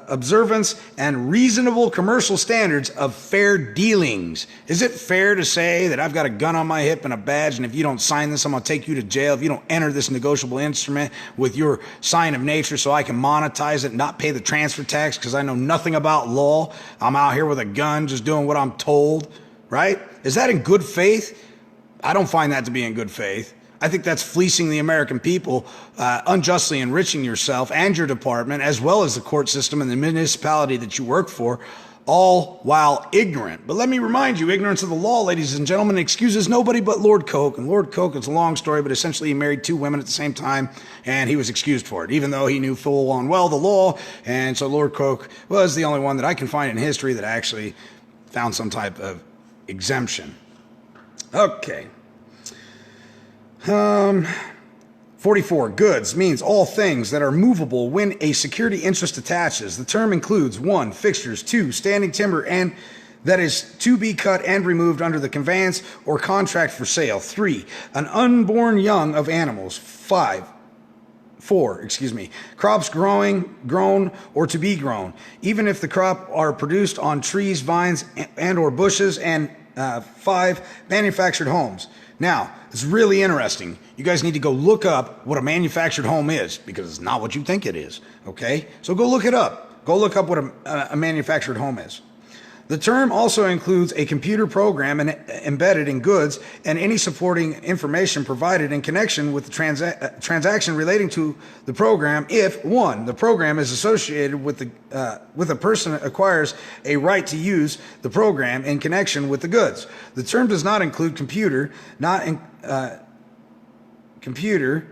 observance and reasonable commercial standards of fair dealings. Is it fair to say that I've got a gun on my hip and a badge, and if you don't sign this, I'm going to take you to jail? If you don't enter this negotiable instrument with your sign of nature so I can monetize it, not pay the transfer tax because I know nothing about law, I'm out here with a gun just doing what I'm told, right? Is that in good faith? I don't find that to be in good faith. I think that's fleecing the American people, unjustly enriching yourself and your department, as well as the court system and the municipality that you work for, all while ignorant. But let me remind you, ignorance of the law, ladies and gentlemen, excuses nobody but Lord Coke. And Lord Coke, it's a long story, but essentially he married 2 women at the same time, and he was excused for it, even though he knew full on well the law. And so Lord Coke was the only one that I can find in history that actually found some type of exemption. Okay. 44, goods means all things that are movable when a security interest attaches. The term includes 1, fixtures, 2, standing timber and that is to be cut and removed under the conveyance or contract for sale. 3, an unborn young of animals. 4, crops grown or to be grown, even if the crop are produced on trees, vines, and or bushes. And 5, manufactured homes. Now, it's really interesting. You guys need to go look up what a manufactured home is, because it's not what you think it is, okay? So go look it up. Go look up what a manufactured home is. The term also includes a computer program embedded in goods and any supporting information provided in connection with the transaction relating to the program if, 1, the program is associated with a person that acquires a right to use the program in connection with the goods. The term does not include computer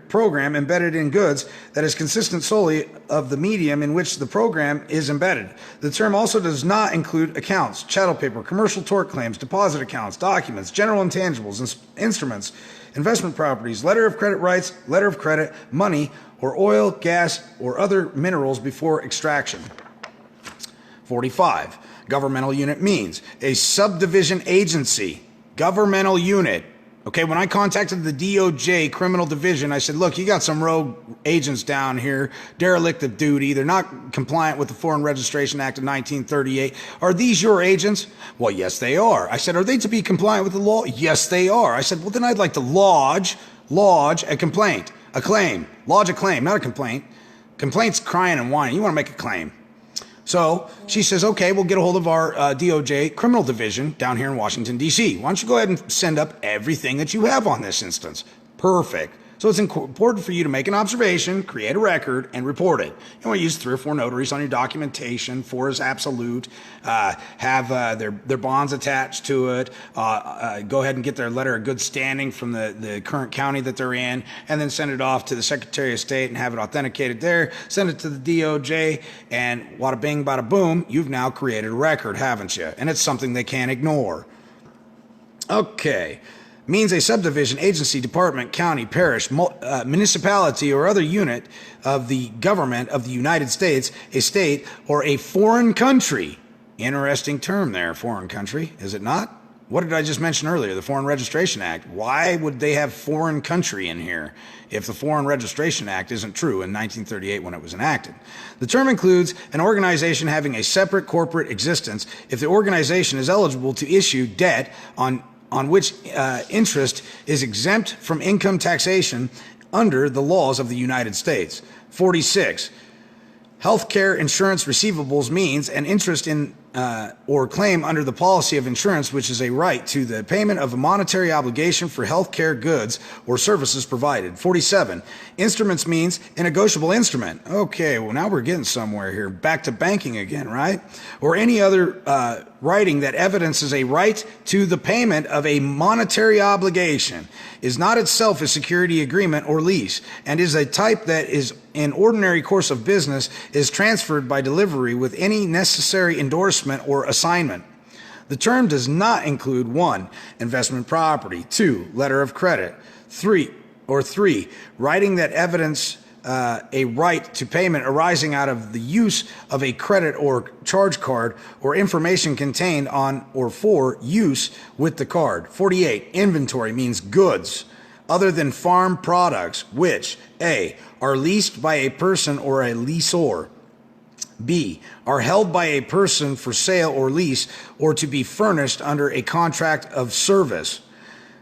program embedded in goods that is consistent solely of the medium in which the program is embedded. The term also does not include accounts, chattel paper, commercial tort claims, deposit accounts, documents, general intangibles, instruments, investment properties, letter of credit rights, letter of credit, money, or oil, gas, or other minerals before extraction. 45. Governmental unit means a subdivision agency. Governmental unit. Okay, when I contacted the DOJ criminal division, I said, look, you got some rogue agents down here, derelict of duty. They're not compliant with the Foreign Registration Act of 1938. Are these your agents? Well, yes, they are. I said, are they to be compliant with the law? Yes, they are. I said, well, then I'd like to lodge a complaint, a claim. Lodge a claim, not a complaint. Complaint's crying and whining. You want to make a claim. So she says, okay, we'll get a hold of our DOJ criminal division down here in Washington, D.C. Why don't you go ahead and send up everything that you have on this instance? Perfect. So it's important for you to make an observation, create a record, and report it. You want to use 3 or 4 notaries on your documentation. 4 is absolute. Have their bonds attached to it. Go ahead and get their letter of good standing from the current county that they're in, and then send it off to the Secretary of State and have it authenticated there. Send it to the DOJ, and wada bing, bada boom, you've now created a record, haven't you? And it's something they can't ignore. Okay. Means a subdivision, agency, department, county, parish, municipality, or other unit of the government of the United States, a state, or a foreign country. Interesting term there, foreign country, is it not? What did I just mention earlier? The Foreign Registration Act. Why would they have foreign country in here if the Foreign Registration Act isn't true in 1938 when it was enacted? The term includes an organization having a separate corporate existence if the organization is eligible to issue debt on which interest is exempt from income taxation under the laws of the United States. 46. Healthcare insurance receivables means an interest in or claim under the policy of insurance, which is a right to the payment of a monetary obligation for healthcare goods or services provided. 47. Instruments means a negotiable instrument. Okay, well, now we're getting somewhere here. Back to banking again, right? Or any other writing that evidences a right to the payment of a monetary obligation, is not itself a security agreement or lease, and is a type that is in ordinary course of business is transferred by delivery with any necessary endorsement or assignment. The term does not include 1. Investment property, 2. Letter of credit, 3. Writing that evidence a right to payment arising out of the use of a credit or charge card or information contained on or for use with the card. 48. Inventory means goods other than farm products which A. are leased by a person or a leasor, B. are held by a person for sale or lease or to be furnished under a contract of service,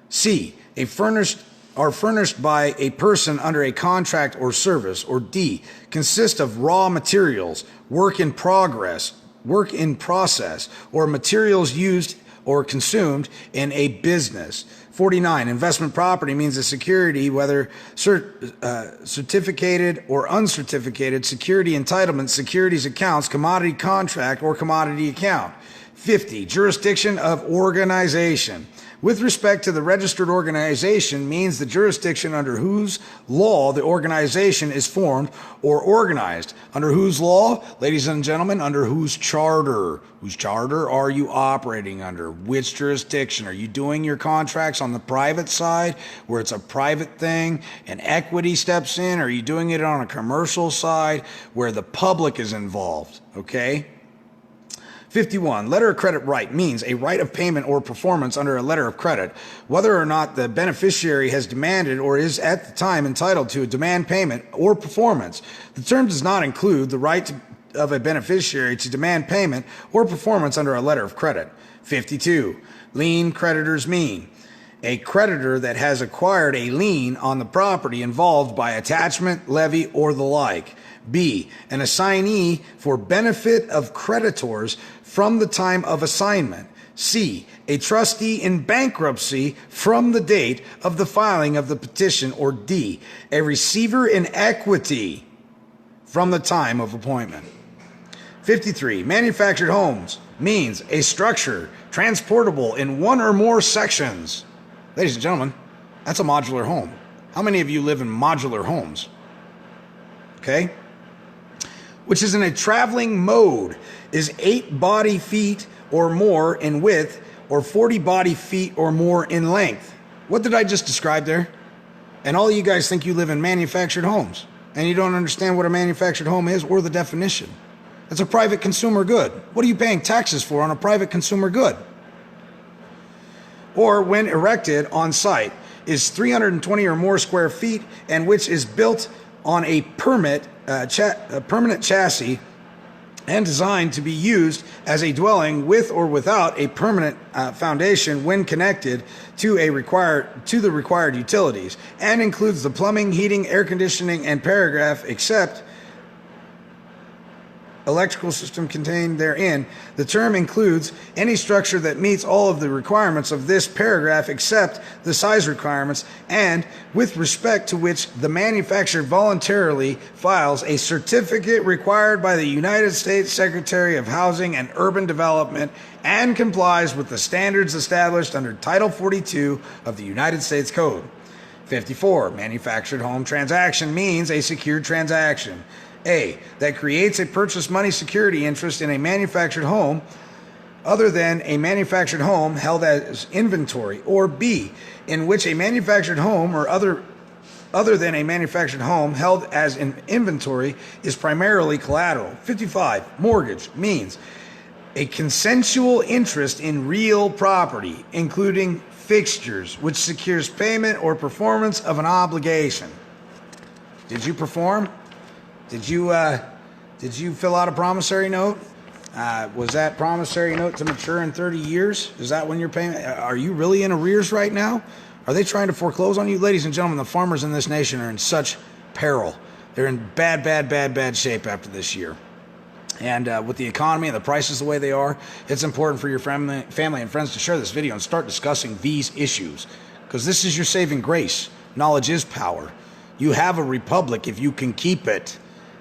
C. are furnished by a person under a contract or service, or D. consist of raw materials, work in process, or materials used or consumed in a business. 49. Investment property means a security, whether certificated or uncertificated, security entitlement, securities accounts, commodity contract, or commodity account. 50. Jurisdiction of organization. With respect to the registered organization means the jurisdiction under whose law the organization is formed or organized. Under whose law? Ladies and gentlemen, under whose charter? Whose charter are you operating under? Which jurisdiction? Are you doing your contracts on the private side where it's a private thing and equity steps in? Or are you doing it on a commercial side where the public is involved? Okay? 51. Letter of credit right means a right of payment or performance under a letter of credit, whether or not the beneficiary has demanded or is at the time entitled to a demand payment or performance. The term does not include the right of a beneficiary to demand payment or performance under a letter of credit. 52. Lien creditors mean a creditor that has acquired a lien on the property involved by attachment, levy, or the like. B. An assignee for benefit of creditors from the time of assignment. C. A trustee in bankruptcy from the date of the filing of the petition. Or D. A receiver in equity from the time of appointment. 53. Manufactured homes means a structure transportable in one or more sections. Ladies and gentlemen, that's a modular home. How many of you live in modular homes? Okay? Which is in a traveling mode, is 8 body feet or more in width, or 40 body feet or more in length. What did I just describe there? And all you guys think you live in manufactured homes, and you don't understand what a manufactured home is or the definition. It's a private consumer good. What are you paying taxes for on a private consumer good? Or when erected on site, is 320 or more square feet, and which is built on a permanent chassis and designed to be used as a dwelling with or without a permanent foundation when connected to the required utilities, and includes the plumbing, heating, air conditioning, and paragraph except electrical system contained therein. The term includes any structure that meets all of the requirements of this paragraph except the size requirements, and with respect to which the manufacturer voluntarily files a certificate required by the United States Secretary of Housing and Urban Development and complies with the standards established under Title 42 of the United States Code. 54. Manufactured home transaction means a secured transaction. A. That creates a purchase money security interest in a manufactured home other than a manufactured home held as inventory. Or B. In which a manufactured home or other than a manufactured home held as an inventory is primarily collateral. 55. Mortgage means a consensual interest in real property, including fixtures, which secures payment or performance of an obligation. Did you perform? Did you fill out a promissory note? Was that promissory note to mature in 30 years? Is that when you're paying? Are you really in arrears right now? Are they trying to foreclose on you? Ladies and gentlemen, the farmers in this nation are in such peril. They're in bad shape after this year. And with the economy and the prices the way they are, it's important for your family and friends to share this video and start discussing these issues, because this is your saving grace. Knowledge is power. You have a republic if you can keep it,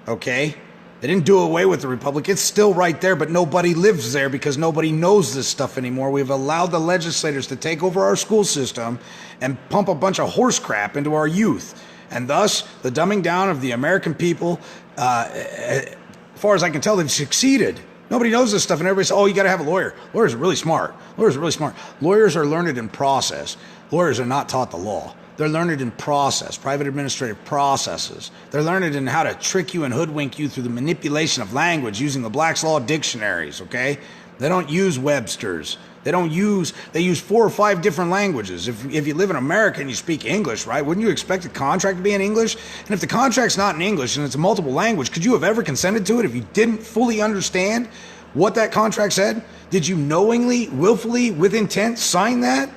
okay? They didn't do away with the republic. It's still right there, but nobody lives there because nobody knows this stuff anymore. We've allowed the legislators to take over our school system and pump a bunch of horse crap into our youth. And thus, the dumbing down of the American people, as far as I can tell, they've succeeded. Nobody knows this stuff, and everybody says, oh, you got to have a lawyer. Lawyers are really smart. Lawyers are really smart. Lawyers are learned in process. Lawyers are not taught the law. They're learned in process, private administrative processes. They're learned in how to trick you and hoodwink you through the manipulation of language using the Black's Law dictionaries, okay? They don't use Webster's. They use 4 or 5 different languages. If you live in America and you speak English, right, wouldn't you expect a contract to be in English? And if the contract's not in English and it's a multiple language, could you have ever consented to it if you didn't fully understand what that contract said? Did you knowingly, willfully, with intent sign that?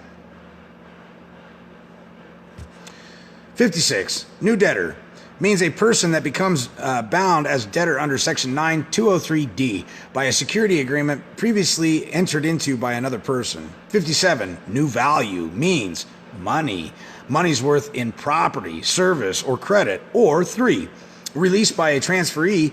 56. New debtor means a person that becomes bound as debtor under Section 9203D by a security agreement previously entered into by another person. 57. New value means money. Money's worth in property, service, or credit. Or 3. Released by a transferee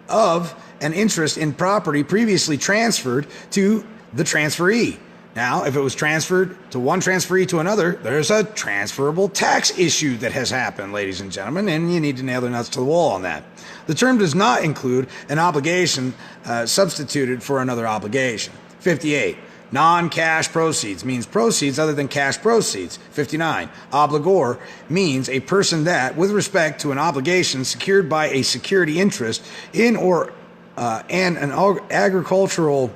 of an interest in property previously transferred to the transferee. Now, if it was transferred to one transferee to another, there's a transferable tax issue that has happened, ladies and gentlemen, and you need to nail the nuts to the wall on that. The term does not include an obligation substituted for another obligation. 58. Non-cash proceeds means proceeds other than cash proceeds. 59. Obligor means a person that, with respect to an obligation secured by a security interest in or and an agricultural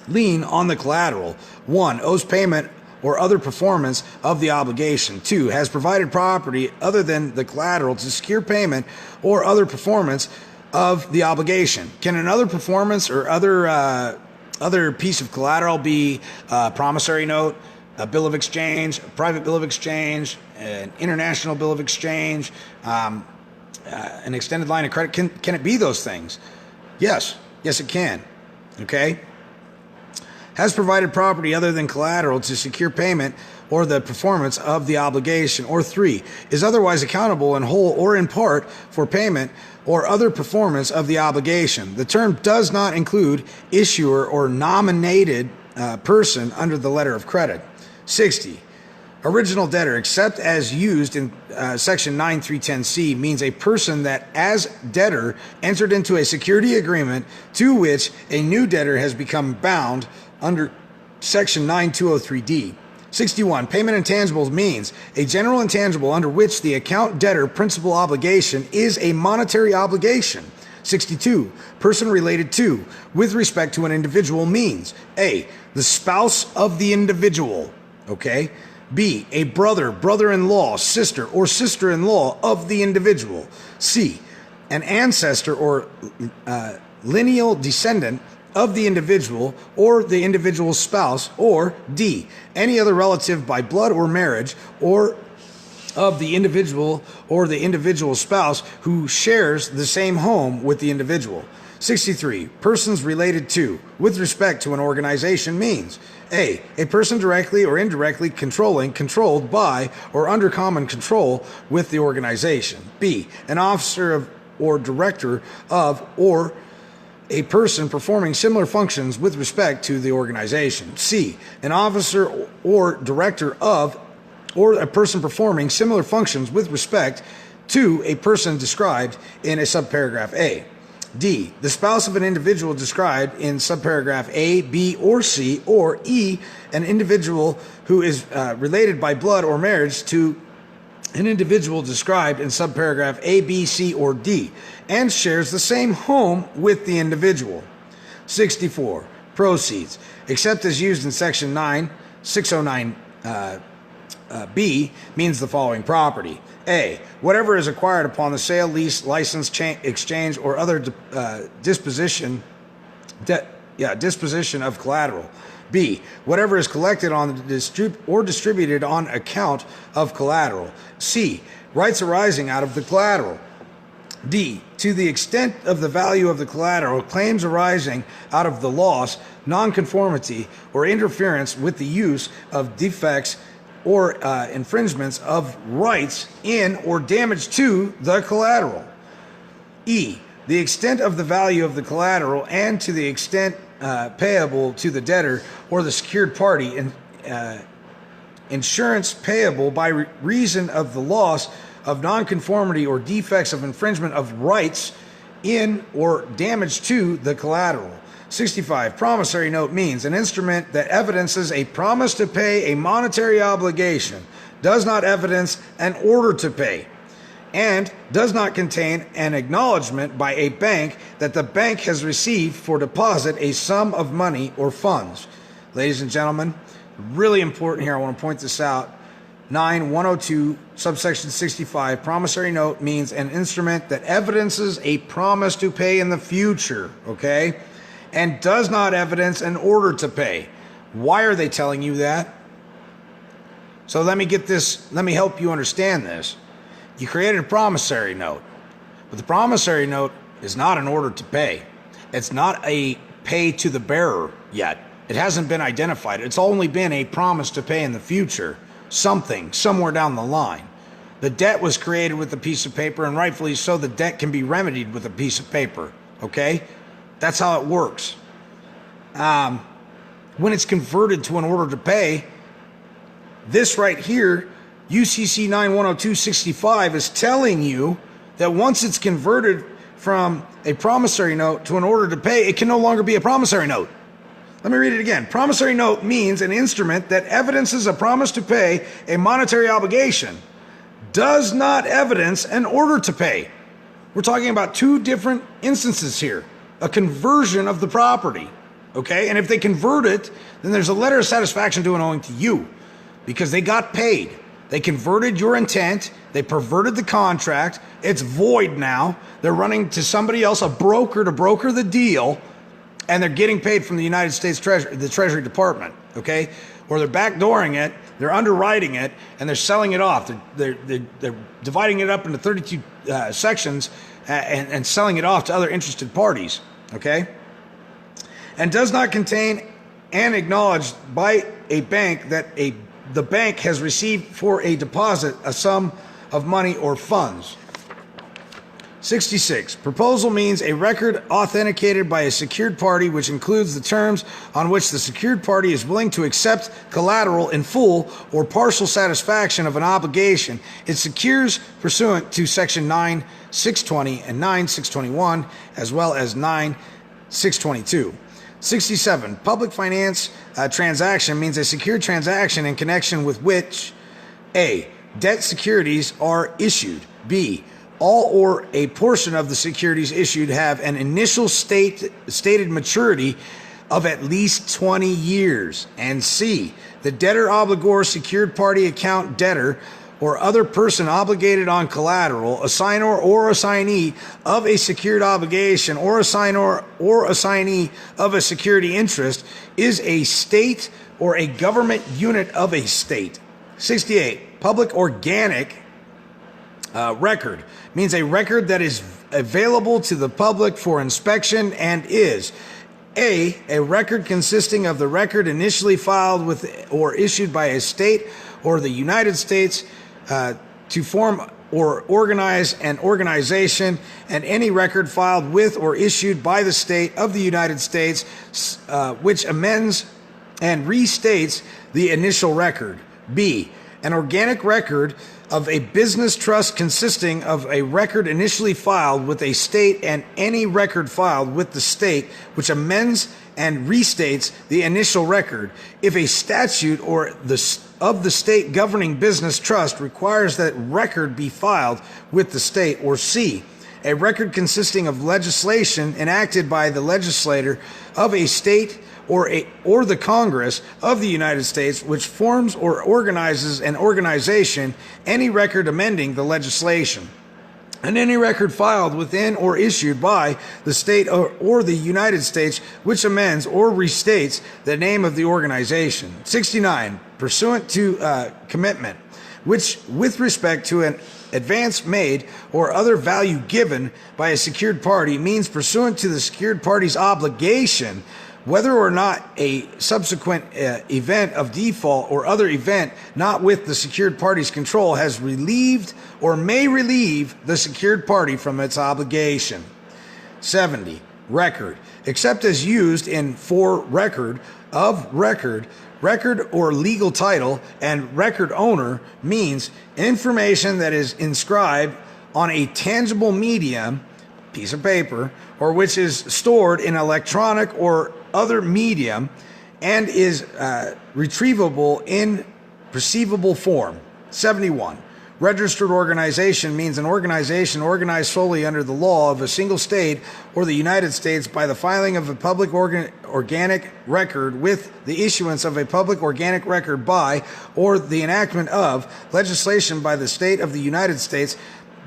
lien on the collateral. 1. Owes payment or other performance of the obligation. 2. Has provided property other than the collateral to secure payment or other performance of the obligation. Can another performance or other piece of collateral be a promissory note, a bill of exchange, a private bill of exchange, an international bill of exchange, an extended line of credit? Can it be those things? Yes. Yes, it can. Okay? Has provided property other than collateral to secure payment or the performance of the obligation. Or 3, is otherwise accountable in whole or in part for payment or other performance of the obligation. The term does not include issuer or nominated person under the letter of credit. 60. Original debtor, except as used in Section 9310C, means a person that, as debtor, entered into a security agreement to which a new debtor has become bound under Section 9203D. 61. Payment intangibles means a general intangible under which the account debtor principal obligation is a monetary obligation. 62. Person related to, with respect to an individual means A. The spouse of the individual. Okay? B. A brother, brother-in-law, sister, or sister-in-law of the individual. C. An ancestor or lineal descendant of the individual or the individual's spouse. Or D. Any other relative by blood or marriage or of the individual or the individual's spouse who shares the same home with the individual. 63. Persons related to, with respect to an organization means A. A person directly or indirectly controlled by, or under common control with the organization. B. An officer of or director of, or a person performing similar functions with respect to the organization. C. An officer or director of, or a person performing similar functions with respect to a person described in a subparagraph A. D. The spouse of an individual described in subparagraph A, B, or C. Or E. An individual who is related by blood or marriage to an individual described in subparagraph A, B, C, or D, and shares the same home with the individual. 64. Proceeds, except as used in Section 609 B, means the following property. A. Whatever is acquired upon the sale, lease, license, exchange, or other disposition of collateral. B. Whatever is collected on or distributed on account of collateral. C. Rights arising out of the collateral. D, to the extent of the value of the collateral, claims arising out of the loss, nonconformity, or interference with the use of defects or infringements of rights in or damage to the collateral. E, the extent of the value of the collateral and to the extent payable to the debtor or the secured party, insurance payable by reason of the loss of nonconformity or defects of infringement of rights in or damage to the collateral. 65. Promissory note means an instrument that evidences a promise to pay a monetary obligation, does not evidence an order to pay, and does not contain an acknowledgement by a bank that the bank has received for deposit a sum of money or funds. Ladies and gentlemen, really important here, I want to point this out. 9-102, subsection 65, promissory note means an instrument that evidences a promise to pay in the future, okay? And does not evidence an order to pay. Why are they telling you that? So let me help you understand this. You created a promissory note, but the promissory note is not an order to pay. It's not a pay to the bearer yet. It hasn't been identified. It's only been a promise to pay in the future. Something, somewhere down the line. The debt was created with a piece of paper, and rightfully so, the debt can be remedied with a piece of paper, okay? That's how it works. When it's converted to an order to pay, this right here, UCC 9-102-65, is telling you that once it's converted from a promissory note to an order to pay, it can no longer be a promissory note. Let me read it again. Promissory note means an instrument that evidences a promise to pay a monetary obligation, does not evidence an order to pay. We're talking about two different instances here. A conversion of the property, okay? And if they convert it, then there's a letter of satisfaction due and owing to you because they got paid. They converted your intent. They perverted the contract. It's void now. They're running to somebody else, a broker, to broker the deal. And they're getting paid from the United States Treasury, the Treasury Department, okay? Or they're backdooring it, they're underwriting it, and they're selling it off. They're dividing it up into 32 sections and selling it off to other interested parties, okay? And does not contain and acknowledged by a bank that the bank has received for a deposit a sum of money or funds. 66. Proposal means a record authenticated by a secured party which includes the terms on which the secured party is willing to accept collateral in full or partial satisfaction of an obligation. It secures pursuant to section 9-620 and 9-621 as well as 9-622. 67. Public finance transaction means a secured transaction in connection with which A. Debt securities are issued. B. All or a portion of the securities issued have an initial stated maturity of at least 20 years. And C, the debtor, obligor, secured party, account, debtor, or other person obligated on collateral, assignor or assignee of a secured obligation, or assignor or assignee of a security interest, is a state or a government unit of a state. 68, public organic record means a record that is available to the public for inspection and is a record consisting of the record initially filed with or issued by a state or the United States to form or organize an organization, and any record filed with or issued by the state of the United States which amends and restates the initial record. B, an organic record of a business trust consisting of a record initially filed with a state and any record filed with the state which amends and restates the initial record if a statute or of the state governing business trust requires that record be filed with the state. Or C, a record consisting of legislation enacted by the legislator of a state or the Congress of the United States which forms or organizes an organization, any record amending the legislation, and any record filed within or issued by the state or the United States which amends or restates the name of the organization. 69. Pursuant to commitment which with respect to an advance made or other value given by a secured party means pursuant to the secured party's obligation, whether or not a subsequent event of default or other event not with the secured party's control has relieved or may relieve the secured party from its obligation. 70. Record. Except as used in for record, of record, record or legal title, and record owner means information that is inscribed on a tangible medium, piece of paper, or which is stored in electronic or other medium and is retrievable in perceivable form. 71. Registered organization means an organization organized solely under the law of a single state or the United States by the filing of a public organic record with the issuance of a public organic record by or the enactment of legislation by the state of the United States.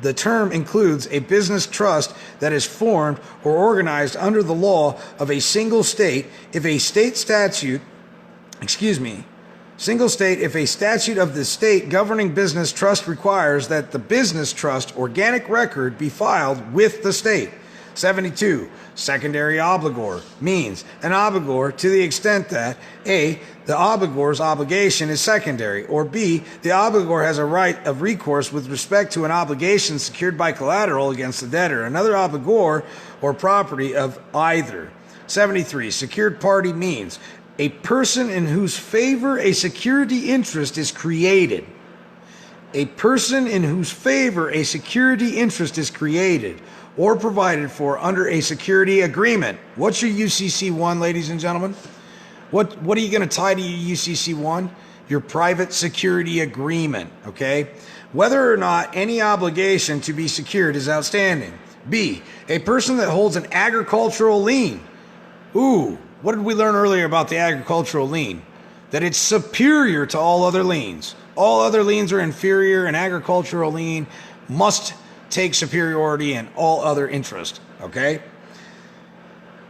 The term includes a business trust that is formed or organized under the law of a single state if a if a statute of the state governing business trust requires that the business trust organic record be filed with the state. 72. Secondary obligor means an obligor to the extent that A, the obligor's obligation is secondary, or B, the obligor has a right of recourse with respect to an obligation secured by collateral against the debtor, another obligor, or property of either. 73. Secured party means a person in whose favor a security interest is created. A person in whose favor a security interest is created or provided for under a security agreement. What's your UCC1, ladies and gentlemen? What are you going to tie to your UCC1? Your private security agreement, okay? Whether or not any obligation to be secured is outstanding. B, a person that holds an agricultural lien. Ooh, what did we learn earlier about the agricultural lien? That it's superior to all other liens. All other liens are inferior. An agricultural lien must take superiority in all other interest, okay?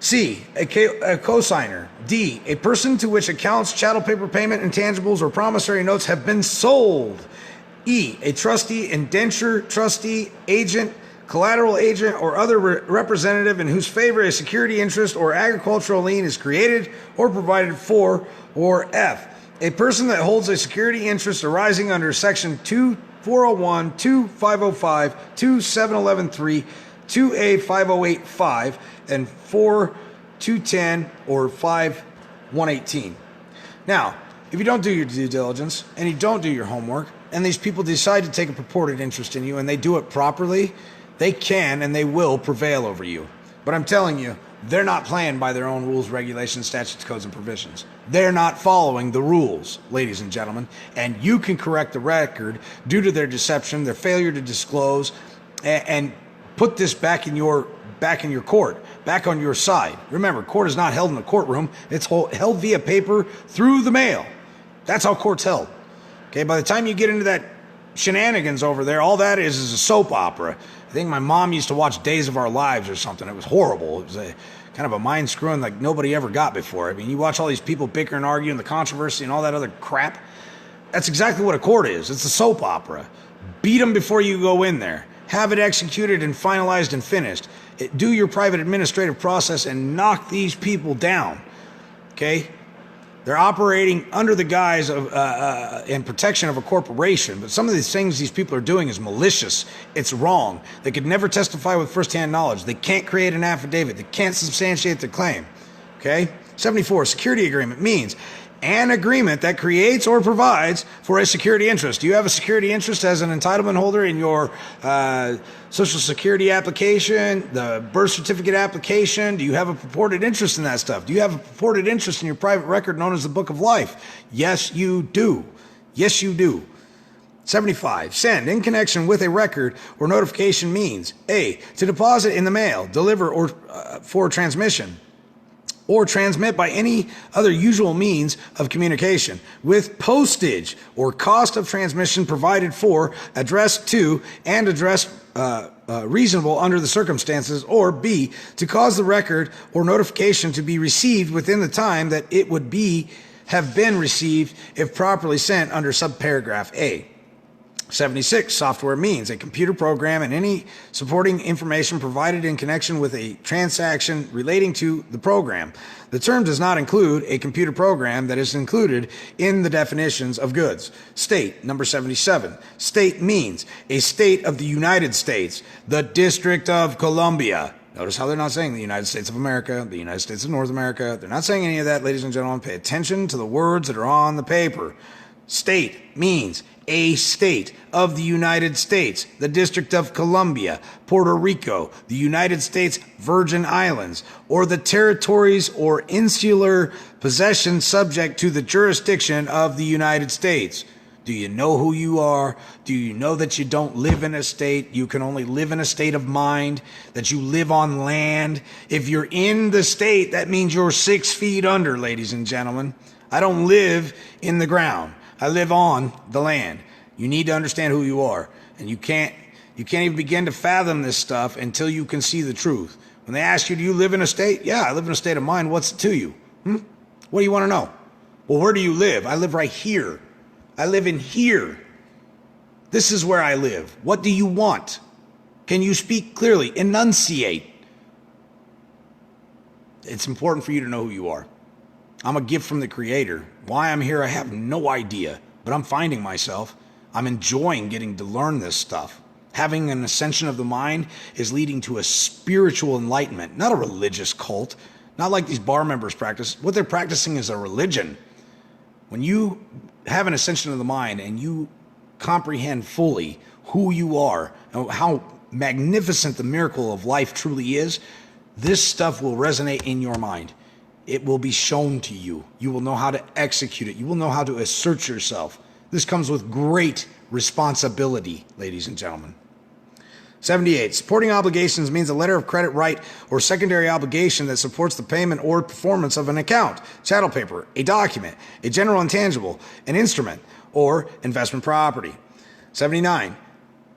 C, a cosigner. D, a person to which accounts, chattel paper payment, intangibles, or promissory notes have been sold. E, a trustee, indenture, trustee, agent, collateral agent, or other representative in whose favor a security interest or agricultural lien is created or provided for. Or F, a person that holds a security interest arising under Section 2401, 2505, 27113, 2A5085, and 4210 or 5118. Now, if you don't do your due diligence and you don't do your homework, and these people decide to take a purported interest in you and they do it properly, they can and they will prevail over you. But I'm telling you, they're not playing by their own rules, regulations, statutes, codes, and provisions. They're not following the rules, ladies and gentlemen, and you can correct the record due to their deception, their failure to disclose, and put this back in your court, back on your side. Remember, court is not held in a courtroom. It's held via paper through the mail. That's how court's held. Okay, by the time you get into that shenanigans over there, all that is a soap opera. I think my mom used to watch Days of Our Lives or something. It was horrible. It was a kind of a mind screwing like nobody ever got before. I mean, you watch all these people bicker and argue and the controversy and all that other crap. That's exactly what a court is. It's a soap opera. Beat them before you go in there. Have it executed and finalized and finished. Do your private administrative process and knock these people down. Okay? They're operating under the guise of and protection of a corporation, but some of these things these people are doing is malicious. It's wrong. They could never testify with firsthand knowledge. They can't create an affidavit. They can't substantiate their claim. Okay? 74, security agreement means an agreement that creates or provides for a security interest. Do you have a security interest as an entitlement holder in your Social Security application, the birth certificate application? Do you have a purported interest in that stuff? Do you have a purported interest in your private record known as the Book of Life? Yes, you do. Yes, you do. 75. Send in connection with a record or notification means A, to deposit in the mail, deliver or for transmission, or transmit by any other usual means of communication, with postage or cost of transmission provided for, addressed to, and addressed reasonable under the circumstances, or B, to cause the record or notification to be received within the time that it would have been received if properly sent under subparagraph A. 76, software means a computer program and any supporting information provided in connection with a transaction relating to the program. The term does not include a computer program that is included in the definitions of goods. State, number 77. State means a state of the United States, the District of Columbia. Notice how they're not saying the United States of America, the United States of North America. They're not saying any of that, ladies and gentlemen. Pay attention to the words that are on the paper. State means a state of the United States, the District of Columbia, Puerto Rico, the United States Virgin Islands, or the territories or insular possessions subject to the jurisdiction of the United States. Do you know who you are? Do you know that you don't live in a state? You can only live in a state of mind, that you live on land. If you're in the state, that means you're 6 feet under, ladies and gentlemen. I don't live in the ground. I live on the land. You need to understand who you are. And you can't even begin to fathom this stuff until you can see the truth. When they ask you, do you live in a state? Yeah, I live in a state of mind. What's it to you? What do you want to know? Well, where do you live? I live right here. I live in here. This is where I live. What do you want? Can you speak clearly? Enunciate. It's important for you to know who you are. I'm a gift from the Creator. Why I'm here, I have no idea, but I'm finding myself. I'm enjoying getting to learn this stuff. Having an ascension of the mind is leading to a spiritual enlightenment, not a religious cult, not like these bar members practice. What they're practicing is a religion. When you have an ascension of the mind and you comprehend fully who you are and how magnificent the miracle of life truly is, this stuff will resonate in your mind. It will be shown to you. You will know how to execute it. You will know how to assert yourself. This comes with great responsibility, ladies and gentlemen. 78. Supporting obligations means a letter of credit, right, or secondary obligation that supports the payment or performance of an account, chattel paper, a document, a general intangible, an instrument, or investment property. 79.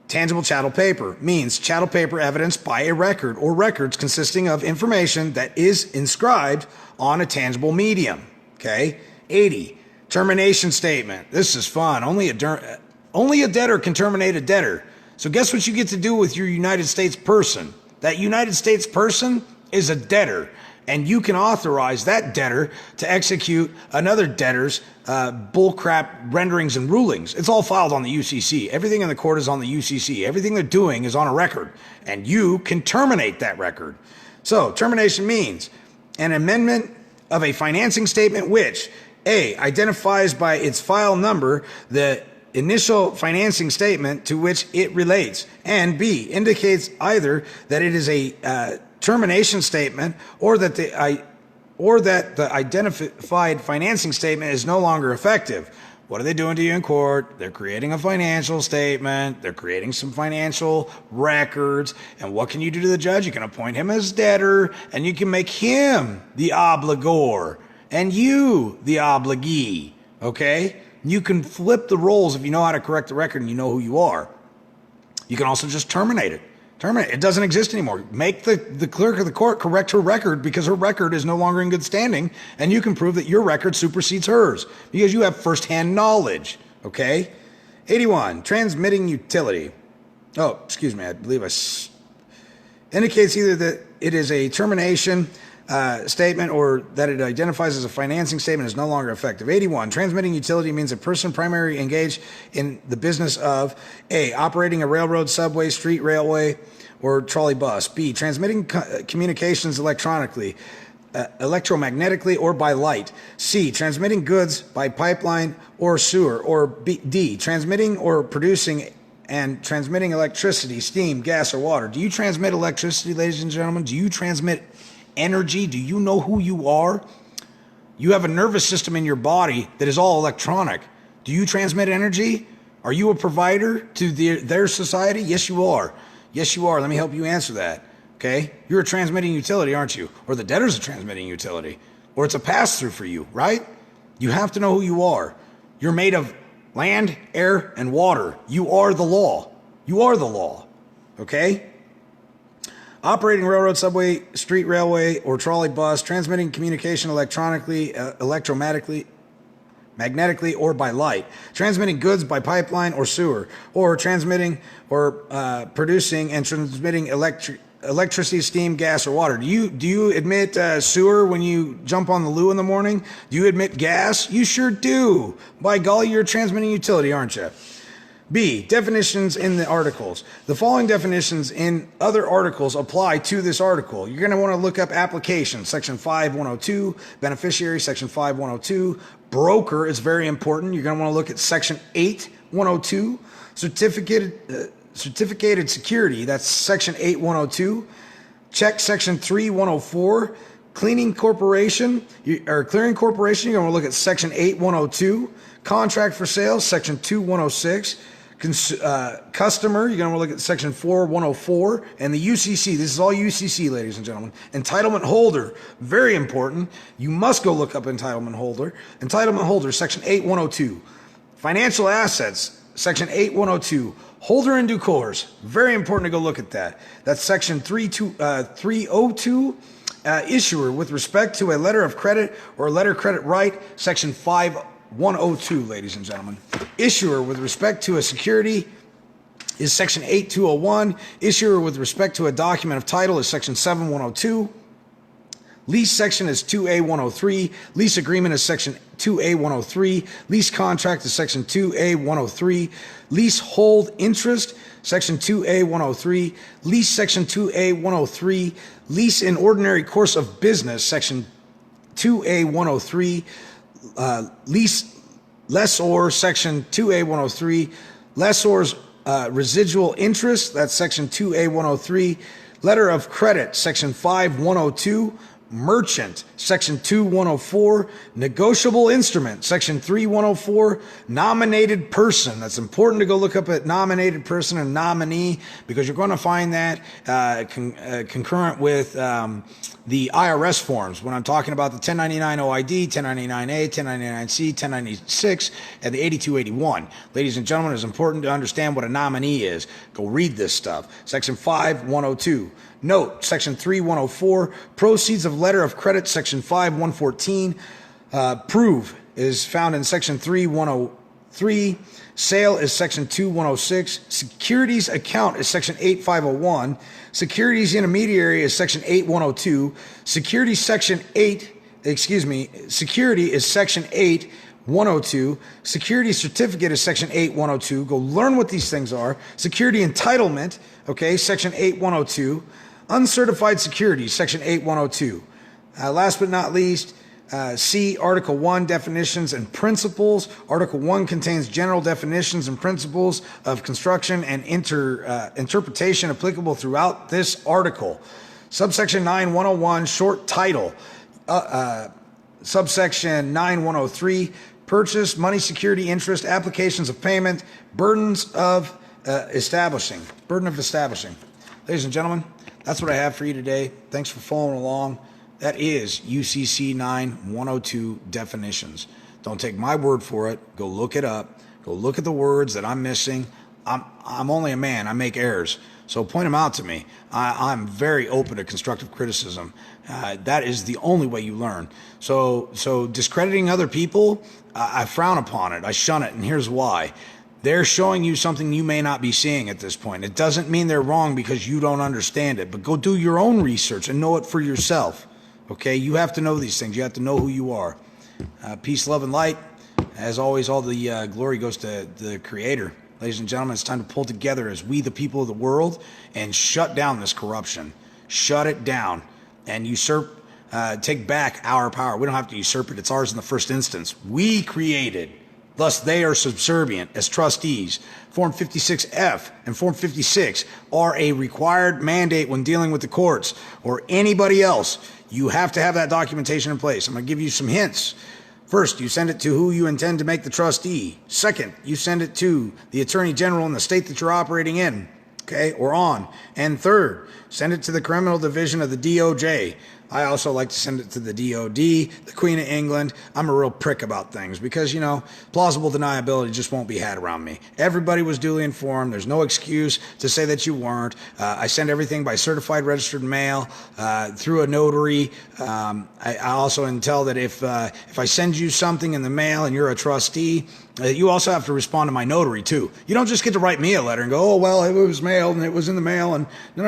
Tangible chattel paper means chattel paper evidenced by a record or records consisting of information that is inscribed on a tangible medium. Okay. 80. Termination statement. This is fun. Only a debtor can terminate a debtor. So guess what you get to do with your United States person? That United States person is a debtor. And you can authorize that debtor to execute another debtor's bullcrap renderings and rulings. It's all filed on the UCC. Everything in the court is on the UCC. Everything they're doing is on a record. And you can terminate that record. So termination means an amendment of a financing statement which, A, identifies by its file number the initial financing statement to which it relates, and B, indicates either that it is a termination statement or that the identified financing statement is no longer effective. What are they doing to you in court? They're creating a financial statement. They're creating some financial records. And what can you do to the judge? You can appoint him as debtor, and you can make him the obligor and you the obligee. Okay? You can flip the roles if you know how to correct the record and you know who you are. You can also just terminate it. It doesn't exist anymore. Make the clerk of the court correct her record because her record is no longer in good standing, and you can prove that your record supersedes hers because you have firsthand knowledge. Okay? 81. Transmitting utility. Oh, excuse me. I believe indicates either that it is a termination statement or that it identifies as a financing statement is no longer effective. 81. Transmitting utility means a person primarily engaged in the business of A, operating a railroad, subway, street railway, or trolley bus. B, transmitting communications electronically, electromagnetically, or by light. C, transmitting goods by pipeline or sewer. Or D, transmitting or producing and transmitting electricity, steam, gas, or water. Do you transmit electricity, ladies and gentlemen? Do you transmit energy? Do you know who you are? You have a nervous system in your body that is all electronic. Do you transmit energy? Are you a provider to their society? Yes, you are. Yes, you are. Let me help you answer that. Okay? You're a transmitting utility, aren't you? Or the debtor's a transmitting utility. Or it's a pass-through for you, right? You have to know who you are. You're made of land, air, and water. You are the law. You are the law. Okay? Operating railroad, subway, street railway, or trolley bus, transmitting communication electronically, electromagnetically, magnetically or by light, transmitting goods by pipeline or sewer, or transmitting or producing and transmitting electricity, steam, gas, or water. Do you admit sewer when you jump on the loo in the morning? Do you admit gas? You sure do. By golly, you're a transmitting utility, aren't you? B, definitions in the articles. The following definitions in other articles apply to this article. You're going to want to look up application, section 5102, beneficiary, section 5102, broker is very important. You're going to want to look at section 8102, certificated security, that's section 8102, check section 3104, clearing corporation, you're going to want to look at section 8102, contract for sale, section 2106, customer, you're going to look at section 4104, and the UCC. This is all UCC, ladies and gentlemen. Entitlement holder, very important. You must go look up entitlement holder. Entitlement holder, section 8102. Financial assets, section 8102. Holder in due course, very important to go look at that. That's section 302. Issuer with respect to a letter of credit or a letter of credit right, section 5102, ladies and gentlemen. Issuer with respect to a security is section 8201. Issuer with respect to a document of title is section 7102. Lease section is 2A103. Lease agreement is section 2A103. Lease contract is section 2A103. Leasehold interest, section 2A103. Lease section 2A103. Lease in ordinary course of business, section 2A103. Lease lessor, section 2A103. Lessor's residual interest, that's section 2A103. Letter of credit, section 5102. Merchant, section 2104. Negotiable instrument, section 3104. Nominated person, that's important to go look up at nominated person and nominee, because you're going to find that concurrent with the IRS forms when I'm talking about the 1099 OID, 1099A, 1099C, 1096, and the 8281. Ladies and gentlemen, it's important to understand what a nominee is. Go read this stuff. Section 5102. Note, section 3104, proceeds of letter of credit, section 5114. Prove is found in section 3103. Sale is section 2106. Securities account is section 8501. Securities intermediary is section 8102. Security is section 8102. Security certificate is section 8102. Go learn what these things are. Security entitlement, okay, section 8102. Uncertified securities, section 8102. Last but not least, C, Article 1, definitions and principles. Article 1 contains general definitions and principles of construction and interpretation applicable throughout this article. Subsection 9101, short title. Subsection 9103, purchase, money, security, interest, applications of payment, burdens of establishing. Burden of establishing. Ladies and gentlemen, that's what I have for you today. Thanks for following along. That is UCC 9102 definitions. Don't take my word for it. Go look it up. Go look at the words that I'm missing. I'm only a man. I make errors. So point them out to me. I'm very open to constructive criticism. That is the only way you learn. So discrediting other people, I frown upon it. I shun it, and here's why. They're showing you something you may not be seeing at this point. It doesn't mean they're wrong because you don't understand it, but go do your own research and know it for yourself. Okay? You have to know these things. You have to know who you are. Peace, love, and light. As always, all the glory goes to the Creator. Ladies and gentlemen, it's time to pull together as we, the people of the world, and shut down this corruption. Shut it down and take back our power. We don't have to usurp it. It's ours in the first instance. We created. Thus, they are subservient as trustees. Form 56F and Form 56 are a required mandate when dealing with the courts or anybody else. You have to have that documentation in place. I'm going to give you some hints. First, you send it to who you intend to make the trustee. Second, you send it to the Attorney General in the state that you're operating in, okay, or on. And third, send it to the Criminal Division of the DOJ. I also like to send it to the DOD, the Queen of England. I'm a real prick about things because, you know, plausible deniability just won't be had around me. Everybody was duly informed. There's no excuse to say that you weren't. I send everything by certified registered mail through a notary. I also intend that if I send you something in the mail and you're a trustee, you also have to respond to my notary too. You don't just get to write me a letter and go, oh, well, it was mailed and it was in the mail. And no.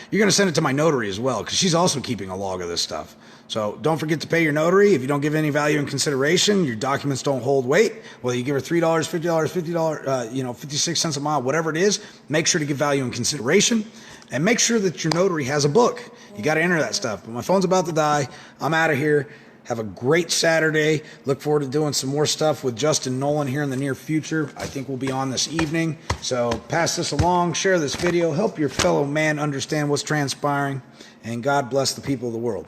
You're going to send it to my notary as well because she's also keeping a log of this stuff. So don't forget to pay your notary. If you don't give any value and consideration, your documents don't hold weight. Whether you give her $3, $50, 56 cents a mile, whatever it is, make sure to give value and consideration. And make sure that your notary has a book. You got to enter that stuff. But my phone's about to die. I'm out of here. Have a great Saturday. Look forward to doing some more stuff with Justin Nolan here in the near future. I think we'll be on this evening. So pass this along, share this video, help your fellow man understand what's transpiring, and God bless the people of the world.